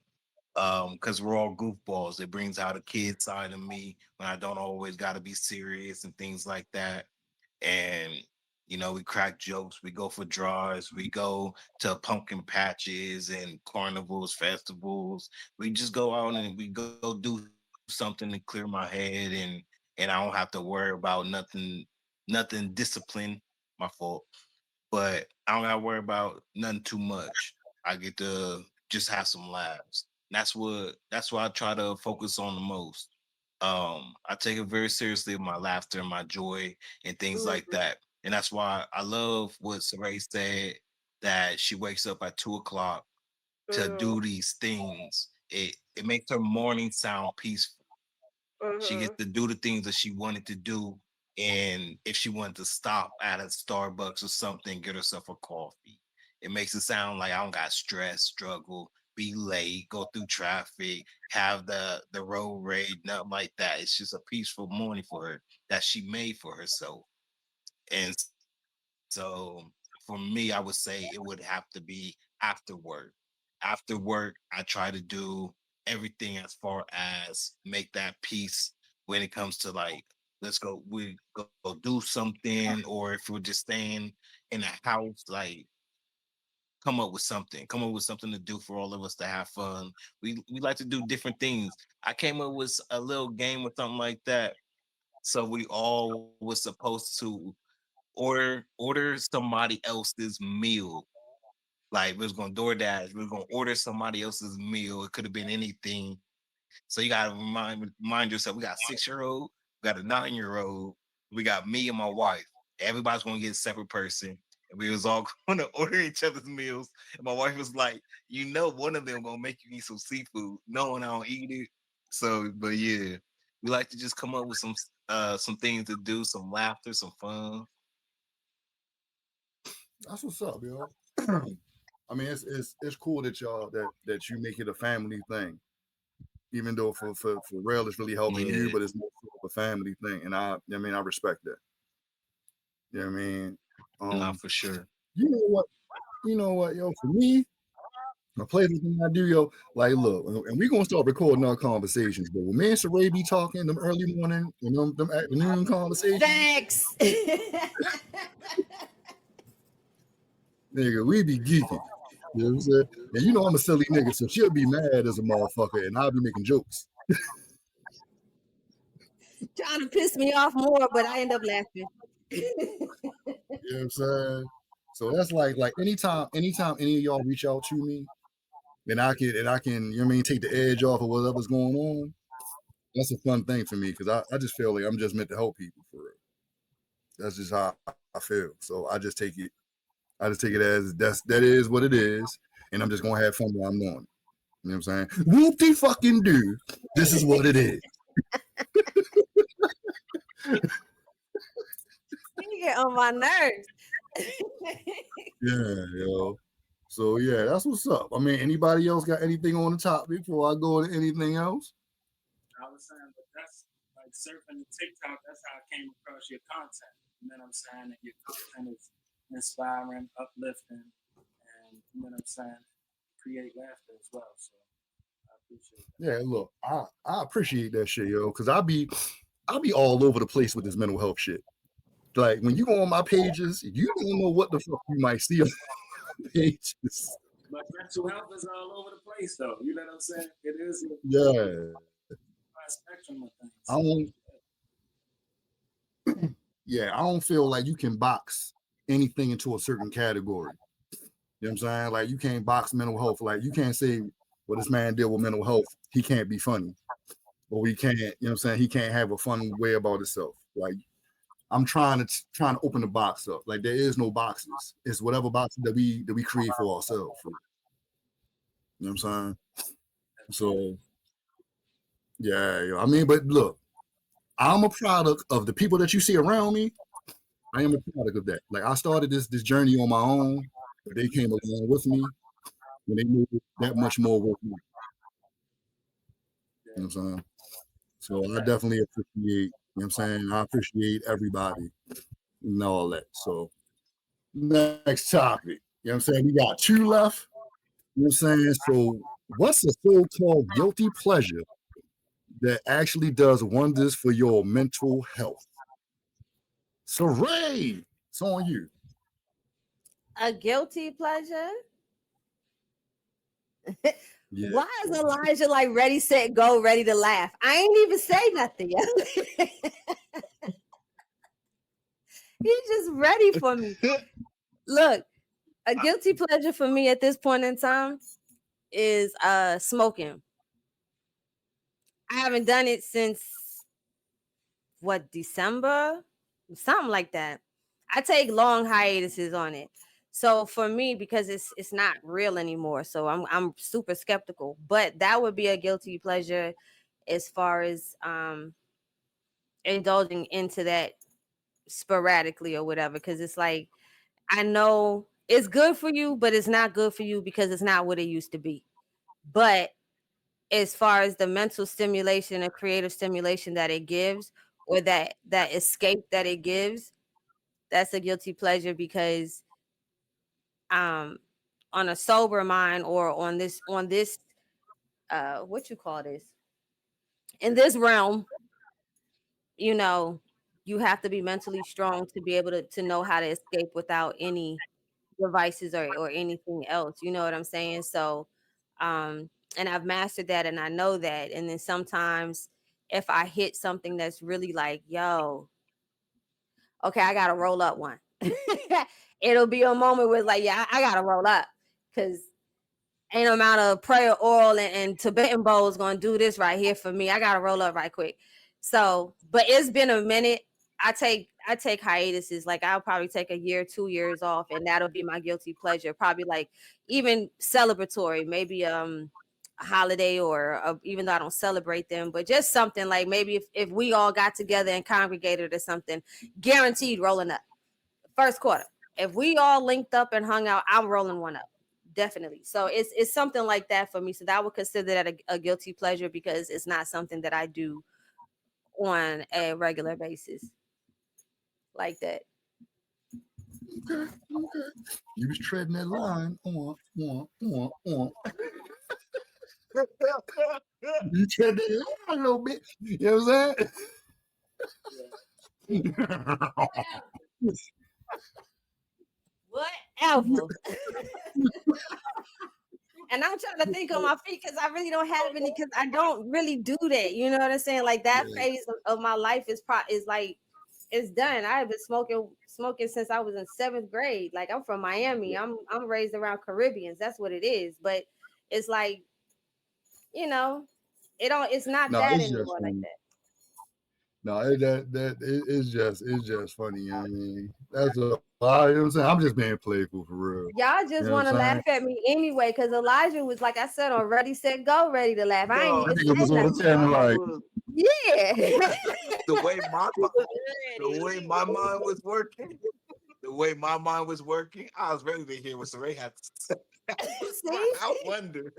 Because we're all goofballs. It brings out a kid side of me when I don't always got to be serious and things like that. And we crack jokes, we go for draws, we go to pumpkin patches and carnivals, festivals. We just go out and we go do something to clear my head, and I don't have to worry about nothing discipline. My fault. But I don't gotta worry about nothing too much. I get to just have some laughs. That's what I try to focus on the most. I take it very seriously, my laughter and my joy and things like Mhm, that. And that's why I love what Saray said, that she wakes up at 2 o'clock to mhm, do these things. It makes her morning sound peaceful. She gets mhm, to do the things that she wanted to do. And if she wanted to stop at a Starbucks or something, get herself a coffee. It makes it sound like I don't got stress, struggle, be late, go through traffic, have the road rage, nothing like that. It's just a peaceful morning for her that she made for herself. And so for me, I would say it would have to be after work. After work, I try to do everything as far as make that peace when it comes to like, we go do something, or if we're just staying in a house, like come up with something to do for all of us to have fun. We like to do different things. I came up with a little game or something like that. So we all was supposed to order somebody else's meal. Like we was gonna DoorDash, we was gonna order somebody else's meal. It could have been anything. So you gotta remind yourself, we got a 6-year-old, we got a 9-year-old, we got me and my wife. Everybody's gonna get a separate person. And we was all gonna order each other's meals. And my wife was like, one of them gonna make you eat some seafood, knowing I don't eat it. So, but yeah, we like to just come up with some things to do, some laughter, some fun. That's what's up, yo. I mean, it's cool that y'all that you make it a family thing, even though for real it's really helping you, Yeah, but it's more so of a family thing, and I mean I respect that. You know what I mean? not Um, for sure. you know what? You know what, yo? For me, the pleasure thing I do, yo, like look, and we gonna start recording our conversations, but when me and Saray be talking them early morning and them afternoon conversations, Thanks. Nigga, we be geeking. You know what I'm saying? And you know I'm a silly nigga, so she'll be mad as a motherfucker, and I'll be making jokes. Trying to piss me off more, but I end up laughing. You know what I'm saying? So that's like anytime any of y'all reach out to me, and I can, you know what I mean, take the edge off of whatever's going on. That's a fun thing for me because I just feel like I'm just meant to help people for real. That's just how I feel. So I just take it. I just take it as that is what it is, and I'm just gonna have fun while I'm doing it. You know what I'm saying? Whoop-de fucking do. This is what it is. You get on my nerves. Yeah, yo. So yeah, that's what's up. I mean, anybody else got anything on the topic before I go to anything else? I was saying, but that's like surfing the TikTok. That's how I came across your content. You know what I'm saying? And your content is inspiring, uplifting, and you know what I'm saying, create laughter as well. So I appreciate that. Yeah, look, I appreciate that shit, yo, because I be all over the place with this mental health shit. Like when you go on my pages, you don't know what the fuck you might see on my pages. But mental health is all over the place, though. You know what I'm saying? It is a spectrum of things. I don't feel like you can box anything into a certain category. You know what I'm saying? Like you can't box mental health. Like you can't say, well, this man deal with mental health. He can't be funny. Or we can't, you know what I'm saying? He can't have a fun way about himself. Like I'm trying to open the box up. Like there is no boxes. It's whatever boxes that we create for ourselves. You know what I'm saying? So yeah, I mean, but look, I'm a product of the people that you see around me. I am a product of that. Like I started this journey on my own, but they came along with me when they made it that much more worth it. You know what I'm saying? So I definitely appreciate, you know what I'm saying? I appreciate everybody and all that. So next topic. You know what I'm saying? We got 2 left. You know what I'm saying? So what's a so-called guilty pleasure that actually does wonders for your mental health? So Ray, it's on you. A guilty pleasure? Yeah. Why is Elijah like ready, set, go, ready to laugh? I ain't even say nothing yet. He's just ready for me. Look, a guilty pleasure for me at this point in time is smoking. I haven't done it since December? Something like that. I take long hiatuses on it. So for me, because it's not real anymore, so I'm super skeptical. But that would be a guilty pleasure as far as indulging into that sporadically or whatever, because it's like I know it's good for you, but it's not good for you because it's not what it used to be. But as far as the mental stimulation and creative stimulation that it gives, or that escape that it gives, that's a guilty pleasure because on a sober mind, or on this what you call this, in this realm, you know, you have to be mentally strong to be able to know how to escape without any devices or anything else. You know what I'm saying? So and I've mastered that, and I know that. And then sometimes if I hit something that's really like, yo, okay, I gotta roll up one. It'll be a moment where it's like, yeah, I gotta roll up, because ain't no amount of prayer oil and Tibetan bowls gonna do this right here for me. I gotta roll up right quick. So, but it's been a minute. I take hiatuses. Like I'll probably take a year, 2 years off, and that'll be my guilty pleasure. Probably like even celebratory, maybe a holiday, or even though I don't celebrate them, but just something like maybe if we all got together and congregated or something, guaranteed rolling up. First quarter. If we all linked up and hung out, I'm rolling one up. Definitely. So it's something like that for me. So that I would consider that a guilty pleasure, because it's not something that I do on a regular basis like that. Okay. You was treading that line. You tread that line a little bit. You know what I'm saying? ever. And I'm trying to think on my feet because I really don't have any, because I don't really do that. You know what I'm saying? Like that phase of my life is like it's done. I have been smoking since I was in 7th grade. Like I'm from Miami. I'm raised around Caribbeans. That's what it is. But it's like, it's not No, that it's just anymore like funny. that. No, it's just funny. You know what I mean? That's a, you know what I'm saying. I'm just being playful for real. Y'all just want to laugh at me anyway, because Elijah was, like I said, on Ready, Set, Go, ready to laugh. I ain't even It was said on nothing. 10, like, Yeah. The way my Ready. mind was working, I was ready to hear what Saray had to say. See? I wonder.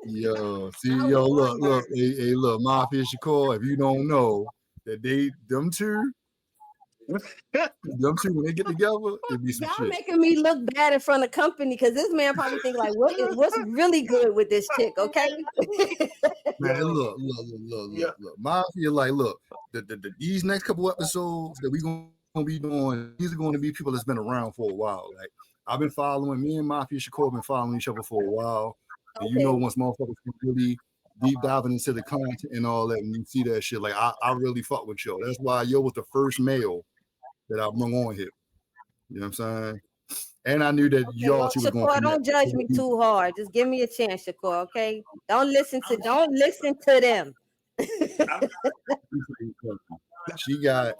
yo, see, I look, wonder. hey, look, Mafia Shakur, if you don't know that them two, when they get together, it be some Y'all shit. making me look bad in front of company, because this man probably think like, what's really good with this chick, okay? Man, Yo, look. Mafia, like, look, these next couple episodes that we gonna be doing, these are going to be people that's been around for a while. Like, I've been following, me and Mafia Shakur been following each other for a while. And you know, Okay. once motherfuckers can really deep diving into the content and all that, and you see that shit, like, I really fuck with yo. That's why yo was the first male that I brought on here. You know what I'm saying? And I knew that Okay, y'all well, two was gonna Shakur, don't connect. judge me too hard. Just give me a chance, Shakur, okay? Don't listen to them. She got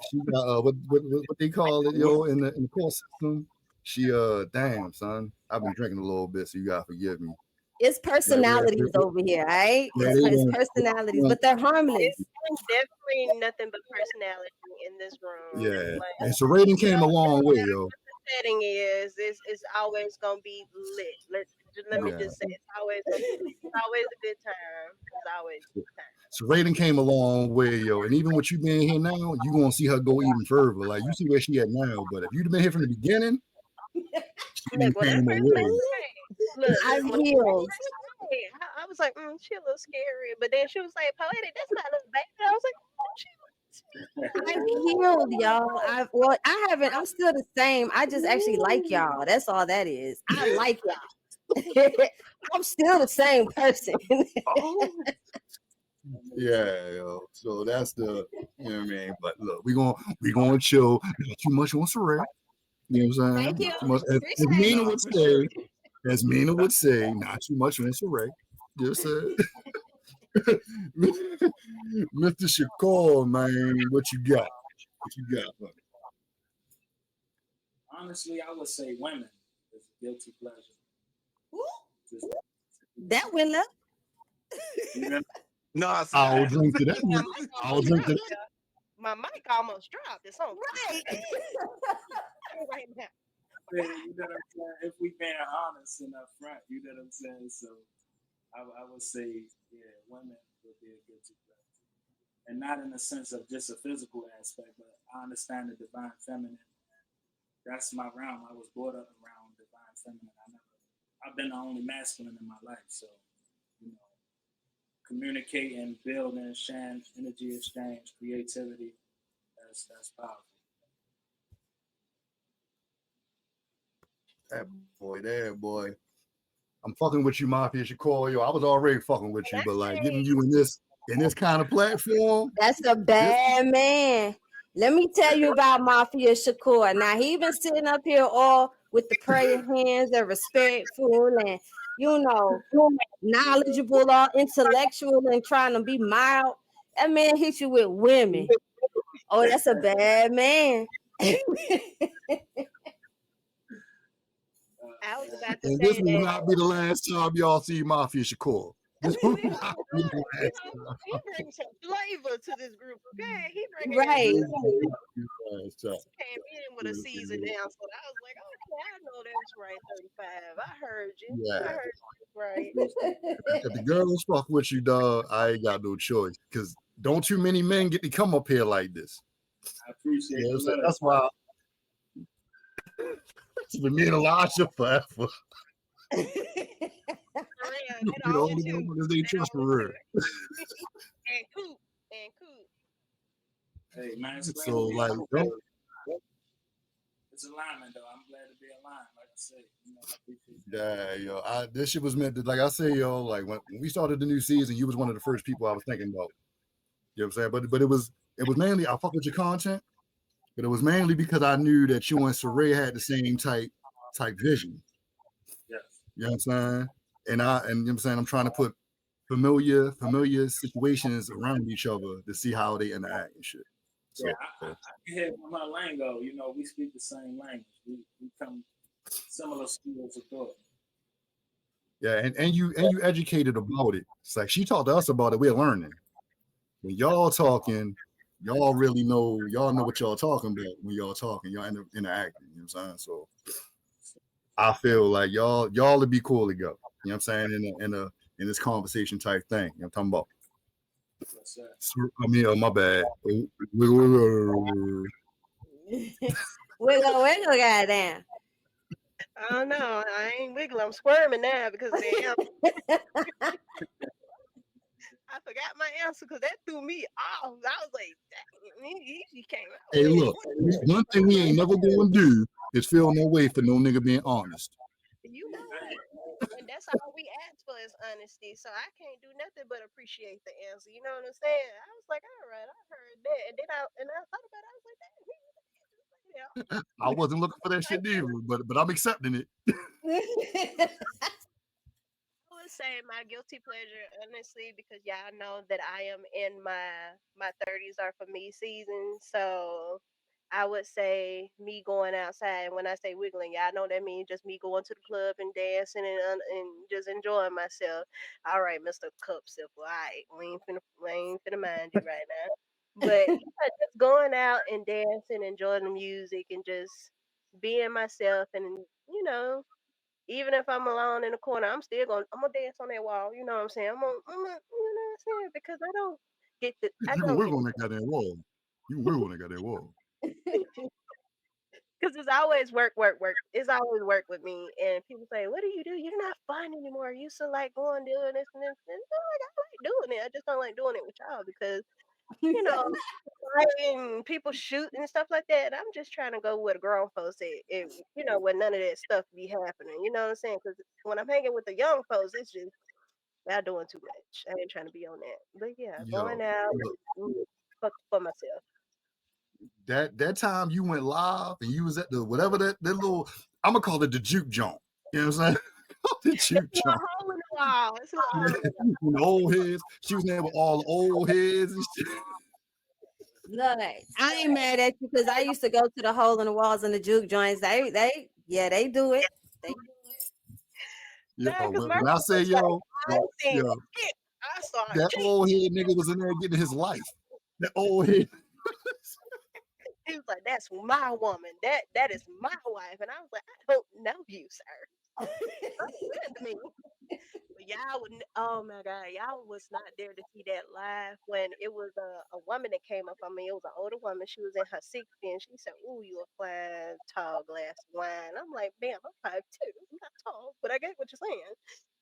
what they call it, yo, in the court system. She damn son, I've been drinking a little bit, so you gotta forgive me. It's Like personalities over here, all right? It's personalities, but they're harmless. It's definitely nothing but personality in this room. yeah. Like, And so rating came a long way, yo. the setting is, it's always gonna be lit. Let me Yeah. just say, it's always gonna be lit. It's always a good time. It's always a good time. So rating came a long way, yo. And even with you being here now, you gonna see her go even further. Like you see where she at now, but if you'd have been here from the beginning, she Look, when I came first met away. look, I'm when I healed. first met I was like, she a little scary. But then she was like, Poetic, that's not a little baby. I was like, oh, she I'm healed, y'all. I'm still the same. I just actually like y'all. That's all that is. I like y'all. I'm still the same person. Yeah, yo. So that's the, you know what I mean. But look, we gonna chill. Not too much on Saray. You know what I'm saying? Thank you. Not too much. As Appreciate Mina it. would say, not too much on Saray. Just Mr. Shakur, man, what you got? What you got? Man? Honestly, I would say women is a guilty pleasure. Just, That went up. you know, no, I said, I'll drink to that. my mic I'll almost drink to dropped. that. My mic almost dropped. It's on Right. right now. you know what I'm saying? If we being honest and upfront, you know what I'm saying? So I would say, yeah, women would be a guilty pleasure. And not in the sense of just a physical aspect, but I understand the divine feminine. That's my realm. I was brought up around divine feminine. I've been the only masculine in my life. So, you know, communicating, building, sharing, energy exchange, creativity, that's powerful. That boy. I'm fucking with you, Mafia Shakur. Yo, I was already fucking with you, but like getting you in this kind of platform. That's a bad man. Let me tell you about Mafia Shakur. Now he been sitting up here all with the prayer hands and respectful and knowledgeable, all intellectual and trying to be mild. That man hit you with women. Oh, that's a bad man. I was about to And say this will that. not be the last time y'all see Mafia Shakur. This will He not be the last time. brings some flavor to this group. Okay, he bringing Right. came in with a season down, so I was like, okay, I know that's right. 35. I heard you. Yeah. I heard you right. If the girls fuck with you, dog, I ain't got no choice. Because don't too many men get to come up here like this. I appreciate You know the what I'm saying? love. That's why it's been me and Elijah forever. For real, You it the on only too. motherfuckers they trust for real. And Coop. Hey, man, So like, don't, it's alignment though. I'm glad to be aligned. Like I say, I appreciate Yeah, that. yo, this shit was meant to, like I say, yo, like when we started the new season, you was one of the first people I was thinking about. You know what I'm saying? But it was mainly I fuck with your content, but it was mainly because I knew that you and Saray had the same type vision. Yes. You know what I'm saying? And you know what I'm saying, I'm trying to put familiar situations around each other to see how they interact and shit. So Yeah, I can hear from her lingo. We speak the same language. We come similar schools of thought. yeah, and you educated about it. It's like she talked to us about it. We're learning. When y'all talking, y'all really know. Y'all know what y'all talking about when y'all talking. Y'all interacting. You know what I'm saying? So I feel like y'all would be cool to go. You know what I'm saying? In this conversation type thing. You know what I'm talking about? What's that? I mean, my bad. Wiggle, goddamn. I don't know. I ain't wiggling. I'm squirming now because damn, I forgot my answer because that threw me off. I was like, dang, he came out Hey, with look. One thing we ain't never gonna do is feel no way for no nigga being honest. you know what? And that's all we ask for is honesty. So I can't do nothing but appreciate the answer. You know what I'm saying? I was like, all right, I heard that. And then I thought about it. I was like, dang, yeah. I wasn't looking for that shit either, but I'm accepting it. I would say my guilty pleasure, honestly, because y'all know that I am in my 30s are for me season. So I would say me going outside. And when I say wiggling, y'all know that means just me going to the club and dancing and just enjoying myself. All right, Mr. Cup Sipper. All right, we ain't finna mind you right now. But yeah, just going out and dancing, enjoying the music, and just being myself, and even if I'm alone in the corner, I'm gonna dance on that wall. You know what I'm saying? You know what I'm saying? Because I You can don't get wiggle on that goddamn wall. You can wiggle on that goddamn wall. because it's always work, work, work. It's always work with me. And people say, "What do you do? You're not fun anymore. You used to like going doing this and this." And I like doing it. I just don't like doing it with y'all because you know, and people shoot and stuff like that. I'm just trying to go where the grown folks at, where none of that stuff be happening. You know what I'm saying? Because when I'm hanging with the young folks, it's just y'all doing too much. I ain't trying to be on that. But yeah, Yo, going out look, for myself. that time you went live and you was at the whatever that little, I'm gonna call it the juke joint. You know what I'm saying? The juke It's a joint. hole in the wall. It's a hole in the The old heads. She was there with all the old heads and shit. Look, I ain't mad at you because I used to go to the hole in the walls and the juke joints. They do it. They Yo, because when I say yo, I seen yo, it. I saw it. that old head nigga was in there getting his life. That old head. He was like, "That's my woman. That is my wife." And I was like, "I don't know you, sir. Don't to me." But y'all would, oh my God, y'all was not there to see that live when it was a woman that came up on me. It was an older woman. She was in her 60s and she said, "Ooh, you a fine, tall glass of wine." I'm like, "Bam, I'm 5'2". I'm not tall, but I get what you're saying.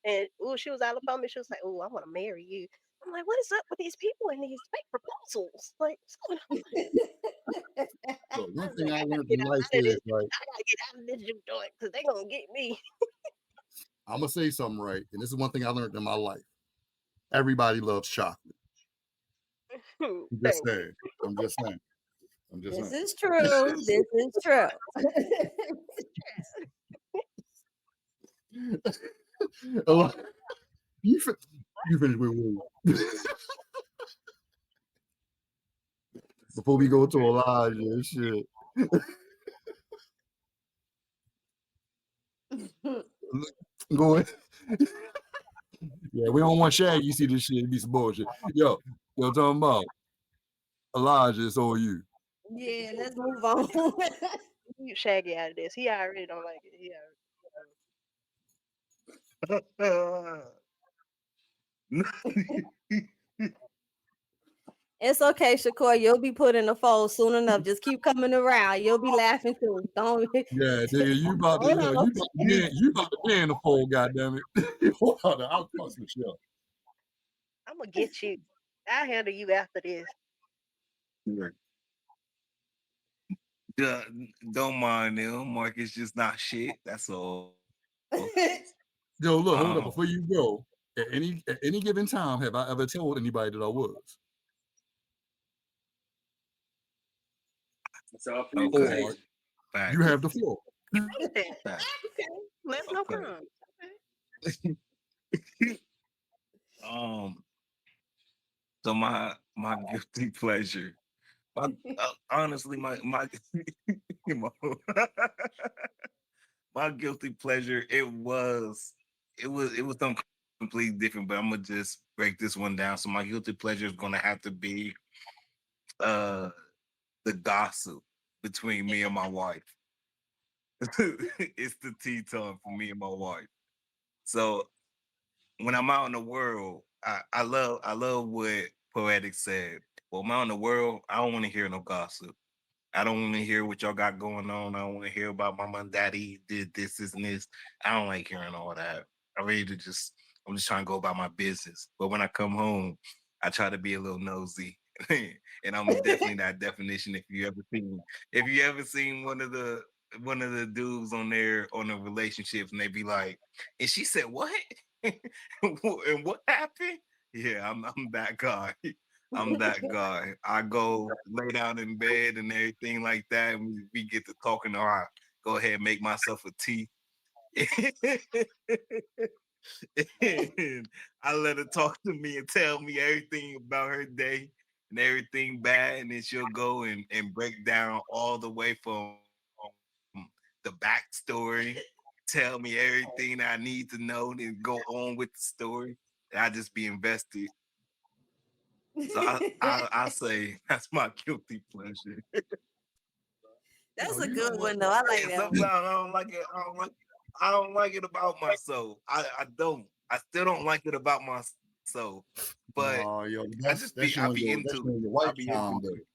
And ooh, she was all up on me. She was like, "Ooh, I want to marry you." I'm like, "What is up with these people and these fake proposals? Like, what's going on?" So I one was thing like, I I gotta learned get in out life of this. is like I gotta get out of this juke joint because they gonna get me. I'm gonna say something right, and this is one thing I learned in my life. Everybody loves chocolate. I'm just Thank you. saying. I'm just saying. I'm just This saying. is true. This is true. Oh, you finish with before we go to Elijah and shit. Go ahead. Yeah, we don't want Shaggy. You see this shit, it be some bullshit. Yo, talking about Elijah, it's all you. Yeah, let's move on. You Shaggy out of this. He already don't like it. He It's okay, Shakur. You'll be put in the fold soon enough. Just keep coming around. You'll be laughing too. Don't. Yeah, nigga, you about to, Hold on. you about to be in the fold, goddamn it. Hold on, I'll fuss with you. I'm gonna get you. I'll handle you after this. Yeah. Don't mind them. Marcus just not shit. That's all. Yo, look, hold up. Um, Before you go, at any given time, have I ever told anybody that I was? It's all okay. Or presentation. you Facts. have the floor. Like that. Facts. Okay. Left no Okay. crumbs. um. So my guilty pleasure. Honestly, my my guilty pleasure. It was something completely different. But I'm gonna just break this one down. So my guilty pleasure is gonna have to be uh the gossip between me and my wife. It's the tea time for me and my wife. So when I'm out in the world, I love what Poetic said. Well, I'm out in the world, I don't want to hear no gossip. I don't want to hear what y'all got going on. I don't want to hear about mama and daddy did this and this. I don't like hearing all that. I really I'm just trying to go about my business. But when I come home, I try to be a little nosy. And I'm definitely that definition. If you ever seen one of the dudes on there on the relationships and they be like, and she said, what? And what happened? Yeah, I'm that guy. I'm that guy. I go lay down in bed and everything like that, and we get to talking. Or I go ahead and make myself a tea. And I let her talk to me and tell me everything about her day and everything bad, and then she'll go and break down all the way from the backstory, tell me everything I need to know, then go on with the story. And I just be invested. So I say that's my guilty pleasure. Yo, That's a you know good what? one though. I like And that sometimes one. I don't like it. I don't like it about myself. I don't. I still don't like it about myself. But No, yo, I that's just be I be that's into showing it. your I wife be time into though. it.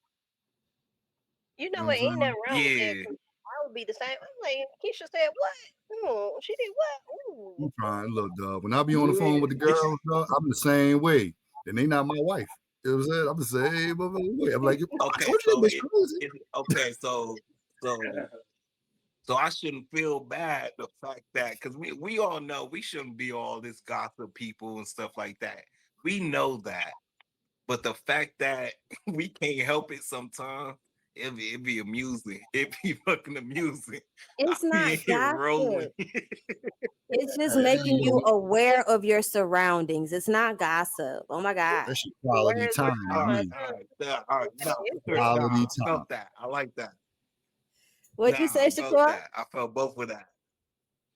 You You know know what? what I'm Ain't nothing saying? wrong with that. Yeah. 'Cause I would be the same. I'm like, Keisha said, what? She did what? Ooh. I'm trying. Look, dog. When I be on the phone with the Yeah. girls, dog, I'm the same way. And they not my wife. You know what I'm saying? I'm the same way. I'm like, I Okay, told you that so bitch crazy. okay, so so I shouldn't feel bad the fact that because we all know we shouldn't be all this gossip people and stuff like that. We know that. But the fact that we can't help it sometimes, it be amusing. It be fucking amusing. I It's be not in here rolling. gossip. It's just Hey, making yo, you aware of your surroundings. It's not gossip. Oh my God. that shit The quality words time of to all right, Sean me. all too. right, all right. No, It's for sure. real. Nah, Quality I time. felt that. I like that. What'd you Nah, say, I felt Shakur? that. I felt both of that.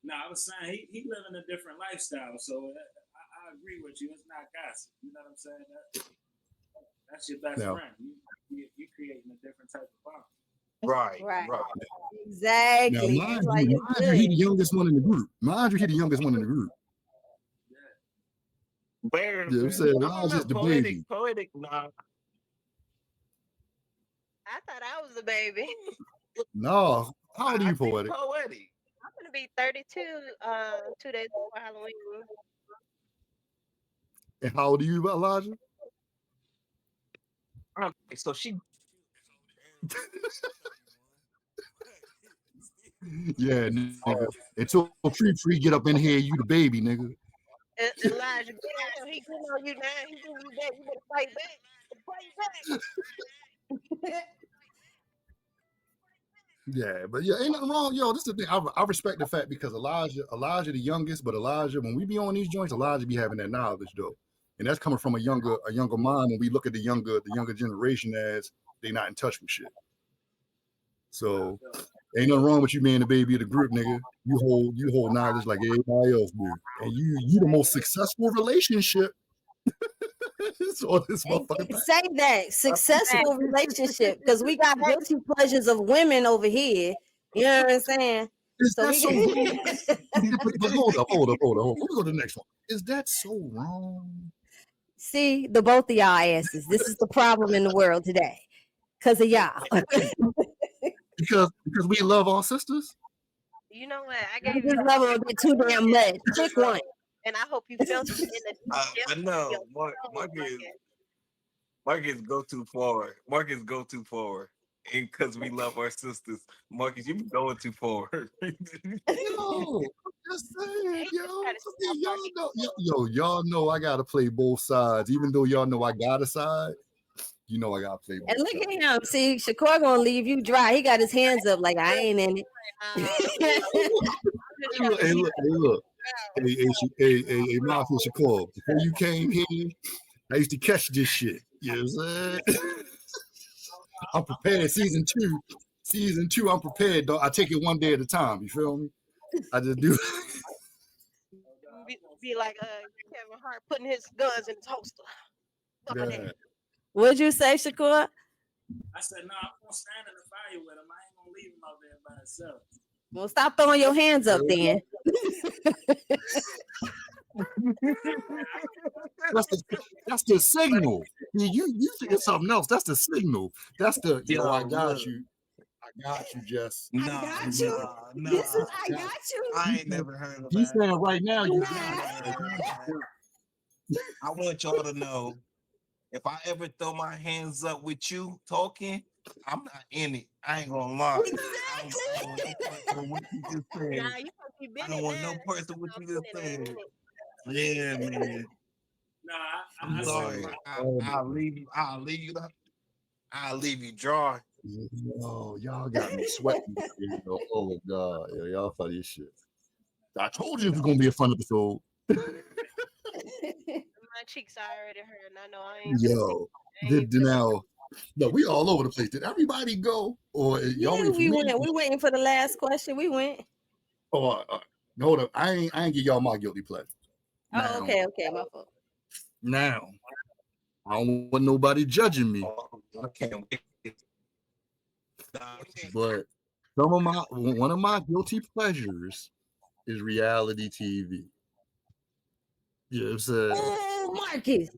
No, I was saying he living a different lifestyle, so I agree with you. It's not gossip. You know what I'm saying? That's your best Now, friend. You creating a different type of bond. Right, Right. right. now, Exactly. It's like it's mind you, he good. the youngest one in the group. Mind you, he the youngest one in the group. Yeah. Bear, You know what I'm saying? I don't Elijah's know. the baby. Poetic. Nah, I thought I was the baby. No, how old are I you, think Poetic? poetic. I'm gonna be 32 2 days before Halloween. And how old are you, Elijah? Okay, so she. Yeah, nigga. Until Free get up in here, you the baby, nigga. Elijah, get on him. He getting on you now. He getting you back. You better fight back. Fight back. Yeah, but yeah, ain't nothing wrong. Yo, this is the thing. I respect the fact because Elijah the youngest, but Elijah, when we be on these joints, Elijah be having that knowledge though. And that's coming from a younger mind when we look at the younger generation as they not in touch with shit. Nah, I So feel it. ain't nothing wrong with you being the baby of the group, nigga. You hold knowledge like everybody else do. And you the most successful relationship. So this motherfucking thing. Say that successful relationship because we got guilty pleasures of women over here. You know what I'm saying? Is So that we so wrong? But hold up. Let me go to the next one. Is that so wrong? see the both of y'all asses. This is the problem in the world today because of y'all. Because we love our sisters? You know what? I You gave you just a love them a bit too damn much. Pick one. and I hope you felt it in the I depths of your know. soul. Marcus go too far. Marcus go too far. because we love our sisters. Marcus, you be going too far. Yo, I'm just saying, yo. Gotta I stop mean, y'all talking. know, y'all know I gotta play both sides. Even though y'all know I got a side, you know I gotta play both And look sides. at him. See, Shakur gonna leave you dry. He got his hands up like I ain't in it. I'm just trying to Hey, see look, hey, look. Hey, Marcus Shakur, before you came here, I used to catch this shit. You know what I'm saying? I'm prepared. Season two, I'm prepared, though. I take it one day at a time. You feel me? I just do. be like Kevin Hart putting his guns in his holster. Fuck Yeah. that. What'd you say, Shakur? I said, no, I'm gonna stand in the fire with him. I ain't gonna leave him out there by himself. Well, stop throwing your hands up then. That's the signal. You think it's something else. That's the signal. That's the I got you. I got you, Jess. I got you. This is I got you. I ain't never heard of He's that. saying right now, you Nah. I want y'all to know, if I ever throw my hands up with you talking, I'm not in it. I ain't gonna lie. I don't want no person what you just said. Nah, you gonna be I don't want no person what you just said. Yeah, man. Nah, I'm sorry. I'll leave you. I'll leave you dry. Yo, y'all got me sweating. Oh God, y'all funny as shit. I told you it was gonna be a fun episode. My cheeks already hurt, and I know I ain't. Yo, now, no, we all over the place. Did everybody go, or y'all Yeah, waiting for we me? went. We waiting for the last question. We went. Oh, hold up. I ain't give y'all my guilty pleasure. Oh, okay, my fault. Now, I don't want nobody judging me, I can't wait. but one of my guilty pleasures is reality TV. You know what I'm saying? Oh, Marcus.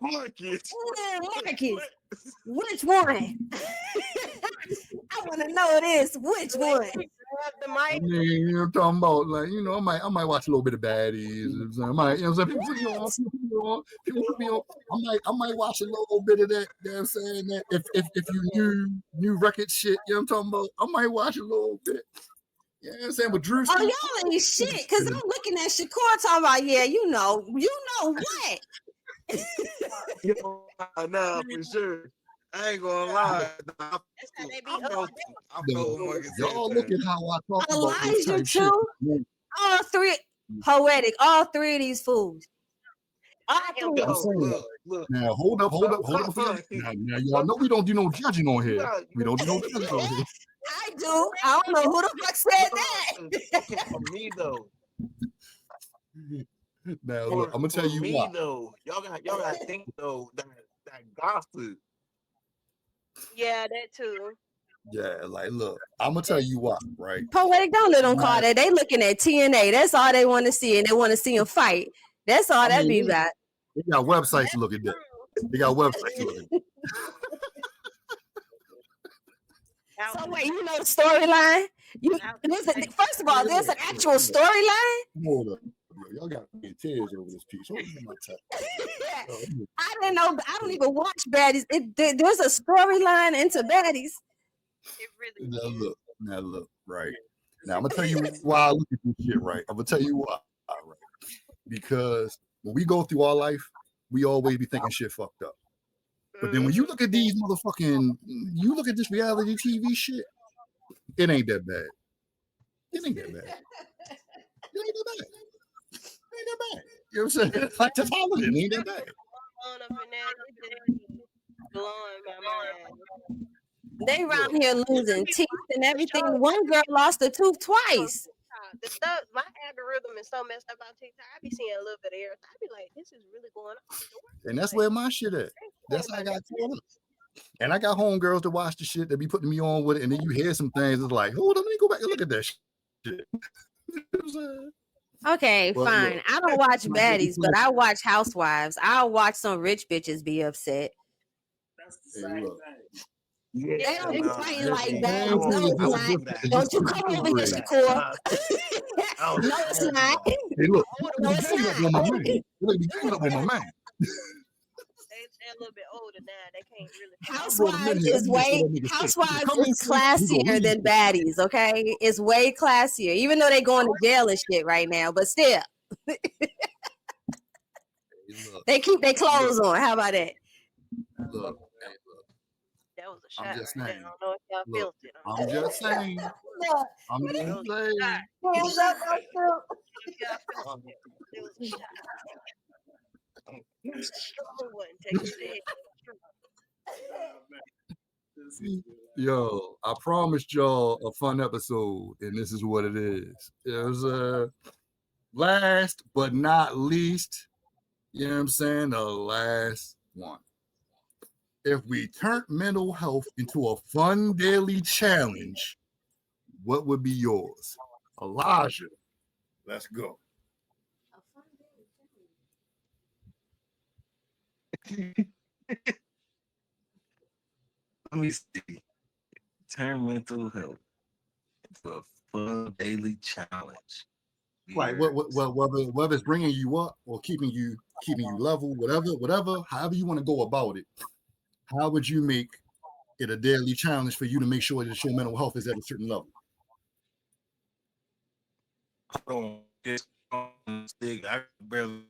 Marcus. Oh, Marcus. Which one? I want to know this. Which one? The mic. I mean, you know, I'm talking about, like, you know, I might watch a little bit of baddies. I might, you know, what I'm saying, people put me on. I might watch a little bit of that. You know what I'm saying? That if you new record shit, you know what I'm talking about, I might watch a little bit. You know what I'm saying? But Drew, Oh, y'all ain't shit. Cause I'm looking at Shakur talking about, yeah, you know what? Nah, for sure. I ain't gonna lie. I felt what Marcus said. Y'all look at how I talk about this Elijah type shit. too. All three poetic. All three of these fools. Look. Now hold up. Now y'all know we don't do no judging on here. We don't do no judging on here. I do. I don't know who the fuck said that. Okay, for me though. Now look, I'm gonna tell you me, what. Though, y'all gotta think though that gossip. Yeah, that too. Yeah, like look, I'm gonna tell you what, right? Poetic, don't let them call that. They looking at TNA. That's all they want to see, and they want to see them fight. That's all that be about. They got websites to look at that. They got websites to look at that. So wait, you know the storyline? First of all, there's an actual storyline. Hold up. Y'all got me tears over this piece. Hold my I didn't know. I don't even watch baddies. There's a storyline into baddies. It really Now look, right. Now I'm gonna tell you why I look at this shit, right? I'm gonna tell you why, right? Because when we go through our life, we always be thinking shit fucked up. But then when you look at these you look at this reality TV shit, it ain't that bad. It ain't that bad. It ain't that bad. Ain't that bad. You know what I'm saying? Like that's all it ain't that bad. Blowing my mind. They around here losing teeth and everything. One girl lost a tooth twice. The stuff, my algorithm is so messed up on TikTok. I be seeing a little bit of everything. I be like, this is really going on. And that's where my shit at. That's how I got caught up. And I got homegirls to watch the shit that be putting me on with it. And then you hear some things, it's like, hold on, let me go back and look at that shit. Okay, fine. I don't watch baddies, but I watch housewives. I'll watch some rich bitches be upset. That's the same thing. Yeah, they don't be fighting like that. No, it's not. Don't you come over here, Shakur. No, it's not. Hey, look, no, it's not. on my man. Let me get up on my man. They're a little bit older now. They can't really fight. I brought him in Housewives here. Let is me make sure way that nigga safe. Housewives Come in is safe. We gonna classier leave than safe. baddies, okay? It's way classier, even though they going to jail and shit right now. But still, Hey, look, they keep their clothes look, on. How about that? look. Hey, look. That was a I'm shot just right there. I saying. don't know if y'all Look, felt it. I'm just saying. Look, I'm That just was a saying. shot. hands up, no soup. If y'all felt it, it was a shot. Strong one. Take it to the head. Yo, I promised y'all a fun episode, and this is what it is. It was last but not least, you know what I'm saying? The last one. If we turned mental health into a fun daily challenge, what would be yours? Elijah, let's go. Let me see. Turn mental health into a fun daily challenge. Right. Whether it's bringing you up or keeping you level, whatever, however you want to go about it. How would you make it a daily challenge for you to make sure that your mental health is at a certain level? Hold on. Just stick. I barely.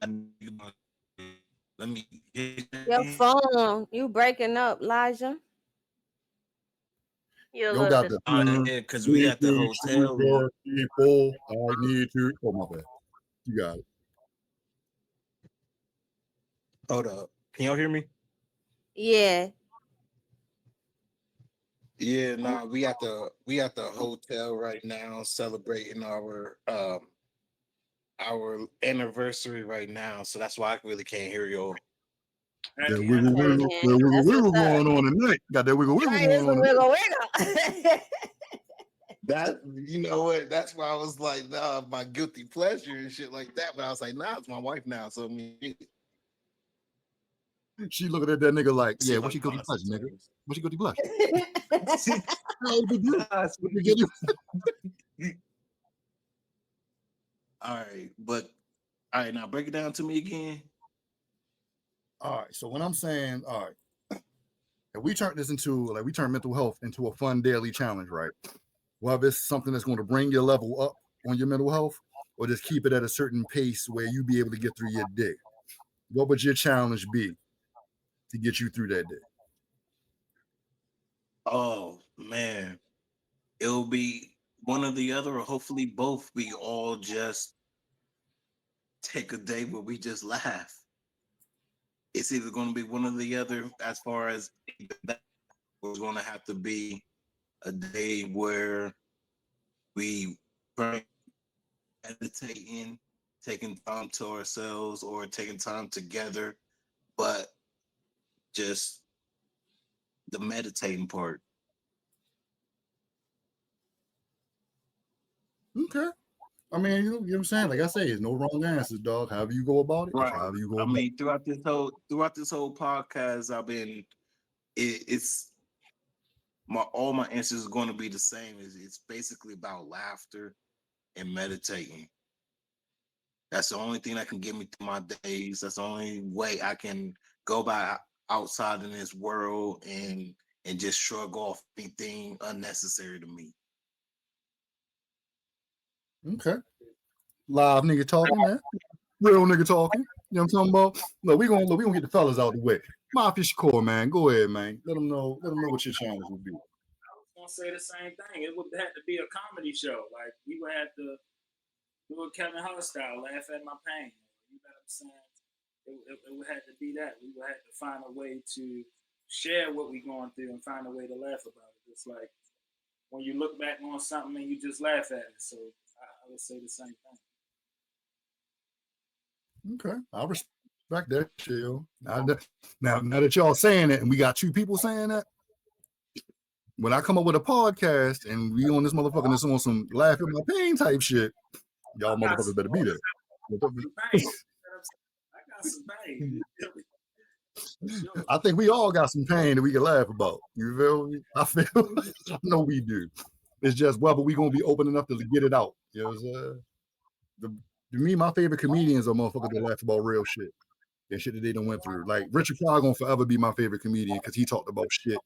Let me. Your phone, you breaking up, Elijah. You're a Yo little got bit. the Yeah, because we at the hotel room. people. I need to. Oh my bad. You got it. Hold up. Can y'all hear me? Yeah. Yeah, nah, we at the hotel right now celebrating our anniversary right now. So that's why I really can't hear y'all. That Happy wiggle Okay, wiggle, man. that wiggle That's wiggle what's up. going on tonight. Got that wiggle wiggle Right, going on tonight. wiggle. That you know what? That's why I was like, nah, my guilty pleasure and shit like that. But I was like, nah, it's my wife now. So I mean, She looking at that nigga like, yeah, shit what like you guilty pleasure, nigga? What you guilty pleasure? Hey, big dude. What you guilty- all right, but all right, now break it down to me again. All right. So when I'm saying, all right, if we turn this into we turn mental health into a fun daily challenge, right? Whether it's something that's going to bring your level up on your mental health, or just keep it at a certain pace where you be able to get through your day. What would your challenge be to get you through that day? Oh man, it'll be one or the other, or hopefully both. We all just take a day where we just laugh. It's either going to be one or the other. As far as that, it's going to have to be a day where we bring meditating, taking time to ourselves, or taking time together, but just the meditating part. Okay. I mean, you know what I'm saying? Like I say, there's no wrong answers, dog. However you go about it, Right. however you go I about it. mean, throughout this whole podcast, I've been it's all my answers are going to be the same. It's basically about laughter and meditating. That's the only thing that can get me through my days. That's the only way I can go by outside in this world and just shrug off anything unnecessary to me. Okay. Live nigga talking, man. Real nigga talking. You know what I'm talking about? Look, we gonna get the fellas out the way. Mafia Shakur, man. Go ahead, man. Let them know what your challenge would be. I was gonna say the same thing. It would have to be a comedy show. Like we would have to do a Kevin Hart style, laugh at my pain. You know what I'm saying? It would have to be that. We would have to find a way to share what we're going through and find a way to laugh about it. It's like when you look back on something and you just laugh at it. So I would say the same thing. Okay. I respect that shit, yo. Now that y'all saying it and we got two people saying that, when I come up with a podcast and we on this motherfucker that's on some laugh at my pain type shit, y'all motherfuckers better be there. Pain. I got some pain. Sure. I think we all got some pain that we can laugh about. You feel me? I know we do. It's just whether we gonna be open enough to get it out. You know what I'm saying? To me, my favorite comedians are motherfuckers that laugh about real shit. and shit that they done went through. Like Richard Pryor gonna forever be my favorite comedian because he talked about shit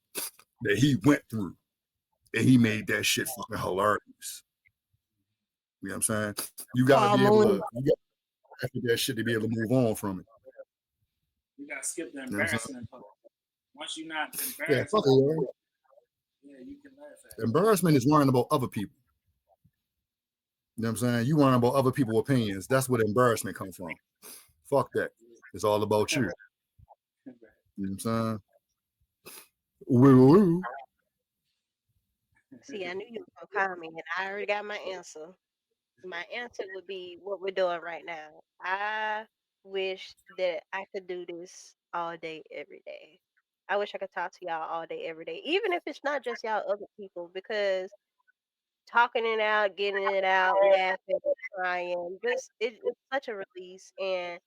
that he went through and he made that shit fucking hilarious. You know what I'm saying? You gotta Paul be able to Mooney. you gotta laugh at that shit to be able to move on from it. You gotta skip the You know what I'm saying? embarrassing part. Once you're not Yeah, embarrassed, fuck it, yo. yeah, you can laugh at it. Embarrassment is worrying about other people. You know what I'm saying? You worrying about other people's opinions. That's where the embarrassment comes from. Fuck that. It's all about you. You know what I'm saying? Woo-woo. See, I knew you were gonna call me, and I already got my answer. My answer would be what we're doing right now. I wish that I could do this all day, every day. I wish I could talk to y'all all day, every day, even if it's not just y'all, other people, because talking it out, getting it out, laughing, crying, just it's such a release. And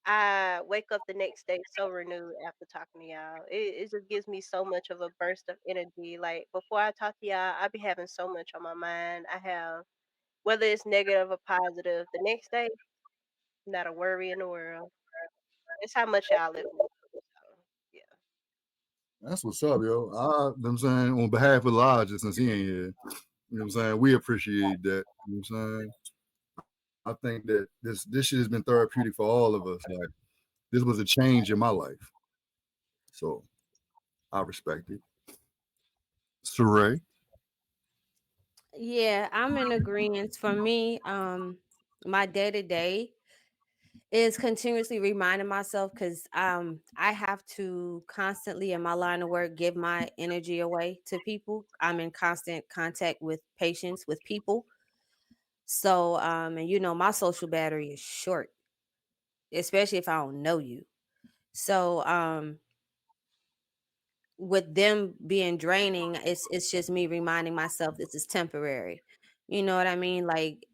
I wake up the next day so renewed after talking to y'all. It just gives me so much of a burst of energy. Like before I talk to y'all, I be having so much on my mind. I have, whether it's negative or positive, the next day, not a worry in the world. It's how much y'all live with me. So, yeah. That's what's up, yo. You know what I'm saying? On behalf of Elijah, since he ain't here, you know what I'm saying? We appreciate that. You know what I'm saying? I think that this shit has been therapeutic for all of us. Like this was a change in my life. So I respect it. Saray. Yeah, I'm in agreement. For me, my day to day is continuously reminding myself because I have to constantly in my line of work give my energy away to people. I'm in constant contact with patients, with people. So and my social battery is short, especially if I don't know you. So with them being draining, it's just me reminding myself this is temporary. You know what I mean? Like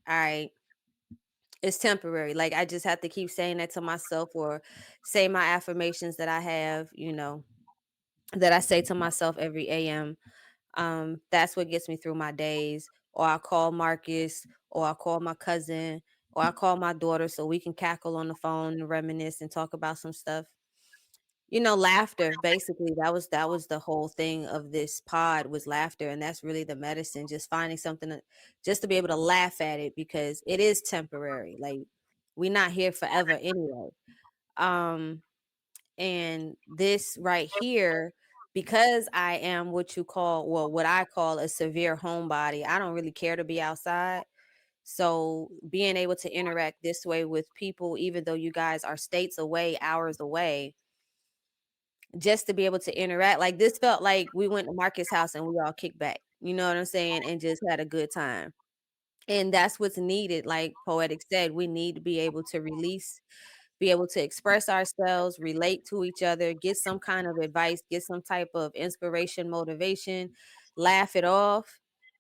it's temporary. Like I just have to keep saying that to myself or say my affirmations that I have, that I say to myself every AM. That's what gets me through my days. Or I call Marcus, or I call my cousin, or I call my daughter so we can cackle on the phone and reminisce and talk about some stuff. Laughter, basically. That was the whole thing of this pod was laughter. And that's really the medicine. Just finding something just to be able to laugh at it because it is temporary. Like we're not here forever anyway. Um, and this right here, because I am what I call a severe homebody, I don't really care to be outside. So being able to interact this way with people, even though you guys are states away, hours away, just to be able to interact. Like this felt like we went to Marcus' house and we all kicked back. You know what I'm saying? And just had a good time. And that's what's needed. Like Poetic said, we need to be able to release, be able to express ourselves, relate to each other, get some kind of advice, get some type of inspiration, motivation, laugh it off,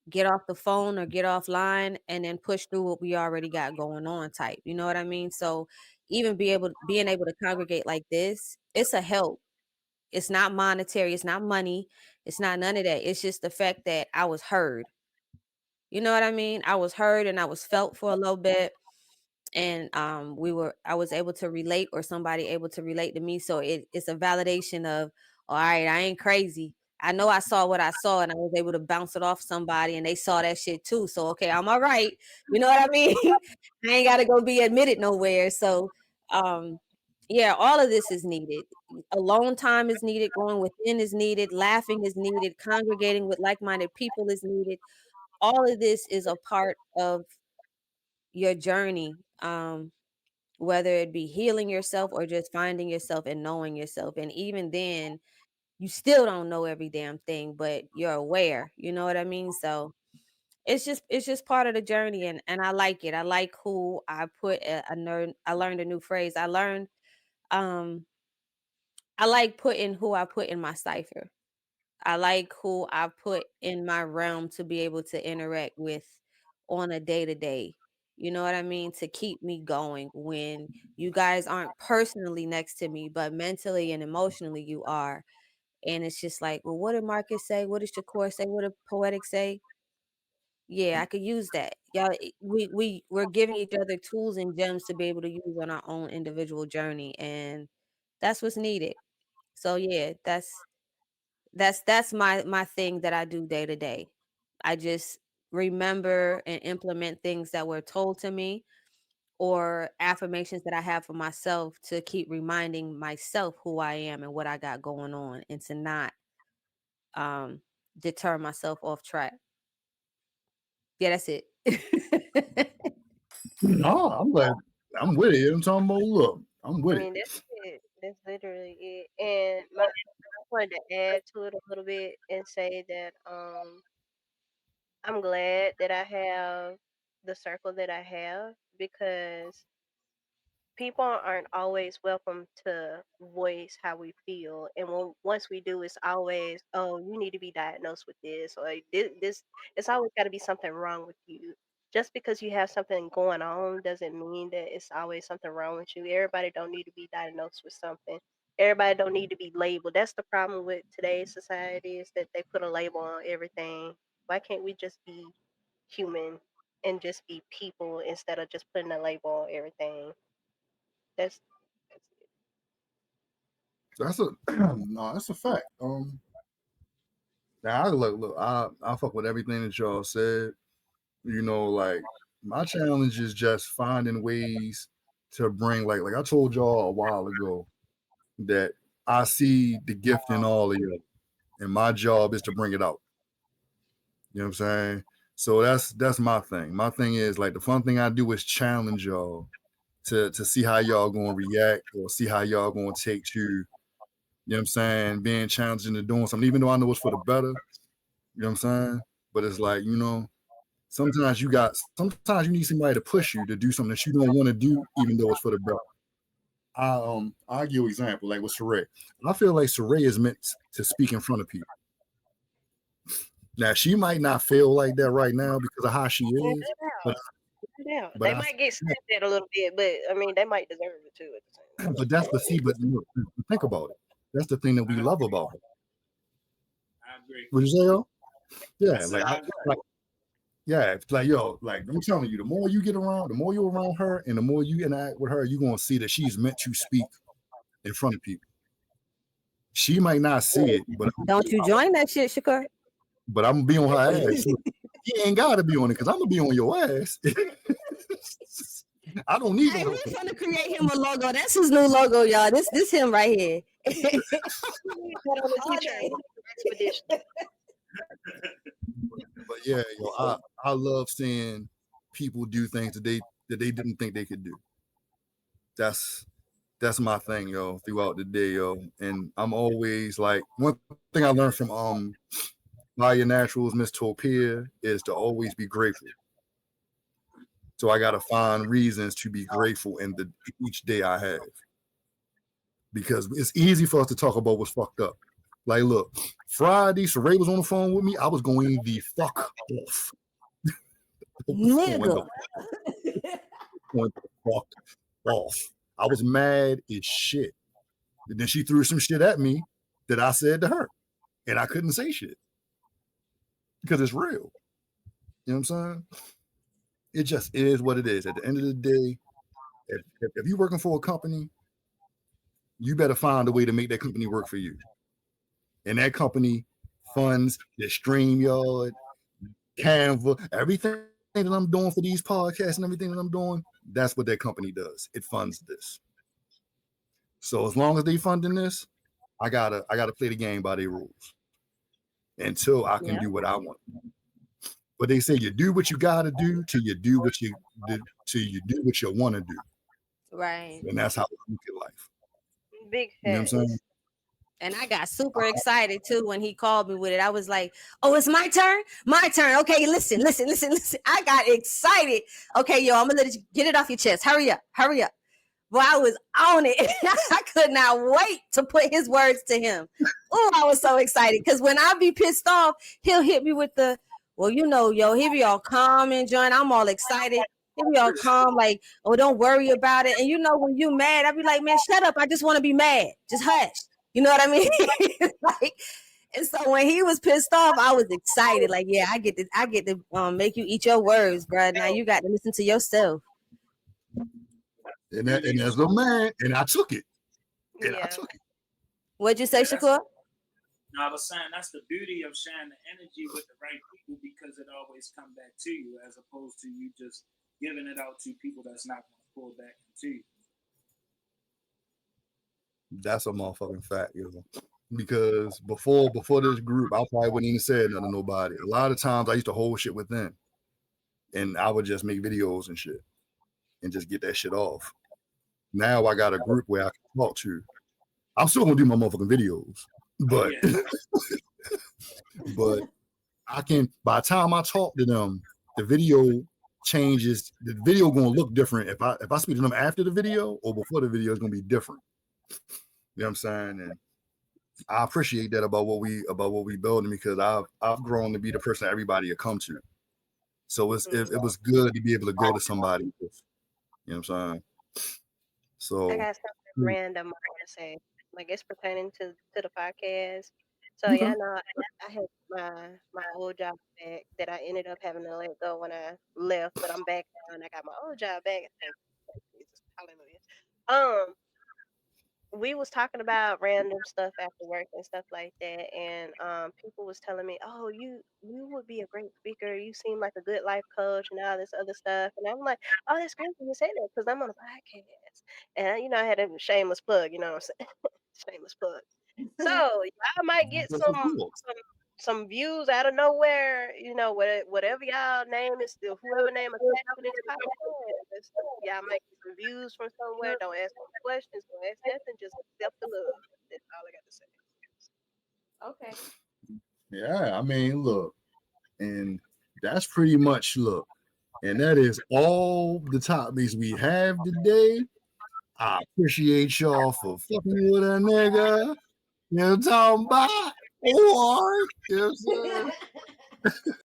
get off the phone or get offline, and then push through what we already got going on type. You know what I mean? So even being able to congregate like this, it's a help. It's not monetary, it's not money, it's not none of that. It's just the fact that I was heard. You know what I mean? I was heard and I was felt for a little bit. And I was able to relate or somebody able to relate to me. So it's a validation of, all right, I ain't crazy. I know I saw what I saw and I was able to bounce it off somebody and they saw that shit too. So okay, I'm all right. You know what I mean? I ain't gotta go be admitted nowhere. So um yeah, all of this is needed. Alone time is needed, going within is needed, laughing is needed, congregating with like-minded people is needed. All of this is a part of your journey, whether it be healing yourself or just finding yourself and knowing yourself. And even then, you still don't know every damn thing, but you're aware. You know what I mean? So it's just part of the journey, and I like it. I like who I put. I learned a new phrase. Um I like putting who I put in my cipher. I like who I put in my realm to be able to interact with on a day to day. You know what I mean? To keep me going when you guys aren't personally next to me, but mentally and emotionally you are. And it's just like, well, what did Marcus say? What did Shakur say? What did Poetic say? Yeah, I could use that. Y'all, we're giving each other tools and gems to be able to use on our own individual journey. And That's what's needed. So yeah, that's my thing that I do day to day. I just remember and implement things that were told to me or affirmations that I have for myself to keep reminding myself who I am and what I got going on and to not um deter myself off track. Yeah, that's it. No, I'm like, I'm with it. I'm talking about, look, I'm I with it. mean, that's it. That's literally it. And I wanted to add to it a little bit and say that I'm glad that I have the circle that I have because people aren't always welcome to voice how we feel, and once we do, it's always, oh, you need to be diagnosed with this, or like, this it's always got to be something wrong with you. Just because you have something going on doesn't mean that it's always something wrong with you. Everybody don't need to be diagnosed with something. Everybody don't need to be labeled. That's the problem with today's society, is that they put a label on everything. Why can't we just be human and just be people instead of just putting a label on everything? That's That's a no, that's a fact. Now I look, I fuck with everything that y'all said. You know, like my challenge is just finding ways to bring like I told y'all a while ago that I see the gift in all of you, and my job is to bring it out. You know what I'm saying? So that's my thing. My thing is like the fun thing I do is challenge y'all to see how y'all gonna react or see how y'all gonna take to, you know what I'm saying, being challenged into doing something, even though I know it's for the better. You know what I'm saying? But it's like, you know, sometimes you need somebody to push you to do something that you don't want to do, even though it's for the better. I'll give you an example, like with Saray. I feel like Saray is meant to speak in front of people. Now she might not feel like that right now because of how she yeah, is, but yeah. but They I might get snapped at a little bit, but I mean, they might deserve it too at the same time. but that's the see, but look, think about it. That's the thing that we I love agree. about her. I agree. Would you say, yo? I Yeah, said I agree. like yeah, it's like yo, like I'm telling you, the more you get around, the more you're around her, and the more you interact with her, you're gonna see that she's meant to speak in front of people. She might not see it, Don't you join that shit, Shakur. I'm gonna be on her ass. Look, you ain't gotta be on it because I'm gonna be on your ass. I don't need Hey, no we're help. trying to create him a logo. That's his new logo, y'all. This him right here. Put on a All t-shirt, day. expedition. But yeah, yo, I love seeing people do things that they didn't think they could do. That's that's my thing, yo, throughout the day, yo. And I'm always like one thing I learned from Maya Naturals, Miss Torpia, is to always be grateful. So I gotta find reasons to be grateful in the each day I have. Because it's easy for us to talk about what's fucked up. Like, look, Friday, Sheree was on the phone with me. I was going the fuck off. Nigga. Going the fuck off. I was mad as shit. And then she threw some shit at me that I said to her. And I couldn't say shit because it's real. You know what I'm saying? It just is what it is. At the end of the day, if you're working for a company, you better find a way to make that company work for you. And that company funds the StreamYard, Canva, everything that I'm doing for these podcasts and everything that I'm doing, that's what that company does. It funds this. So as long as they funding this, I gotta play the game by their rules until I can Yeah, do what I want. But they say you do what you gotta do till you do what you do till you do what you want to do. right. And that's how I look at life. Big You know what I'm saying? facts. And I got super excited too when he called me with it. I was like, "Oh, it's my turn. My turn. Okay, listen, listen, listen, listen." I got excited. Okay, yo, I'm gonna let you get it off your chest. Hurry up, hurry up. Well, I was on it. I could not wait to put his words to him. Oh, I was so excited because when I be pissed off, he'll hit me with the, well, you know, yo, he be all calm and join. I'm all excited. He be all calm, like, oh, don't worry about it. And you know, when you mad, I be like, man, shut up. I just want to be mad. Just hush. You know what I mean? Like, and so when he was pissed off, I was excited. Like, yeah, I get to make you eat your words, bro. Now you got to listen to yourself. And as a man, and I took it. and I Yeah. took it. What'd you say, Yeah, that's Shakur? no, I was saying that's the beauty of sharing the energy with the right people because it always come back to you as opposed to you just giving it out to people that's not going to pull back into you. That's a motherfucking fact, yo. Because before this group, I probably wouldn't even say nothing to nobody. A lot of times I used to hold shit within, and I would just make videos and shit, and just get that shit off. Now I got a group where I can talk to. I'm still gonna do my motherfucking videos, Oh but yeah, but I can. By the time I talk to them, the video changes. The video gonna look different if I speak to them after the video or before the video is gonna be different. You know what I'm saying? And I appreciate that about what we building because I've grown to be the person everybody will come to. So it was good to be able to go to somebody. With, you know what I'm saying? I So got something random I want to say. Like it's pertaining to the podcast. So okay. yeah, no, I had my old job back that I ended up having to let go when I left, but I'm back now and I got my old job back. Thank Jesus, hallelujah. We was talking about random stuff after work and stuff like that, and people was telling me, "Oh, you would be a great speaker. You seem like a good life coach and all this other stuff." And I'm like, "Oh, that's great you say that because I'm on a podcast." And I had a shameless plug. You know what I'm saying? Shameless plug. So y'all might get That's cool. some views out of nowhere. Whatever y'all name is, whoever name attached to this podcast, y'all might get some views from somewhere. Don't ask no questions. Don't ask nothing. Just accept the love. That's all I got to say. Okay. Yeah, I mean, look, and that's pretty much look, and that is all the topics we have today. I appreciate y'all for fucking with a nigga. You know what I'm talking about? Or, you know what I'm saying?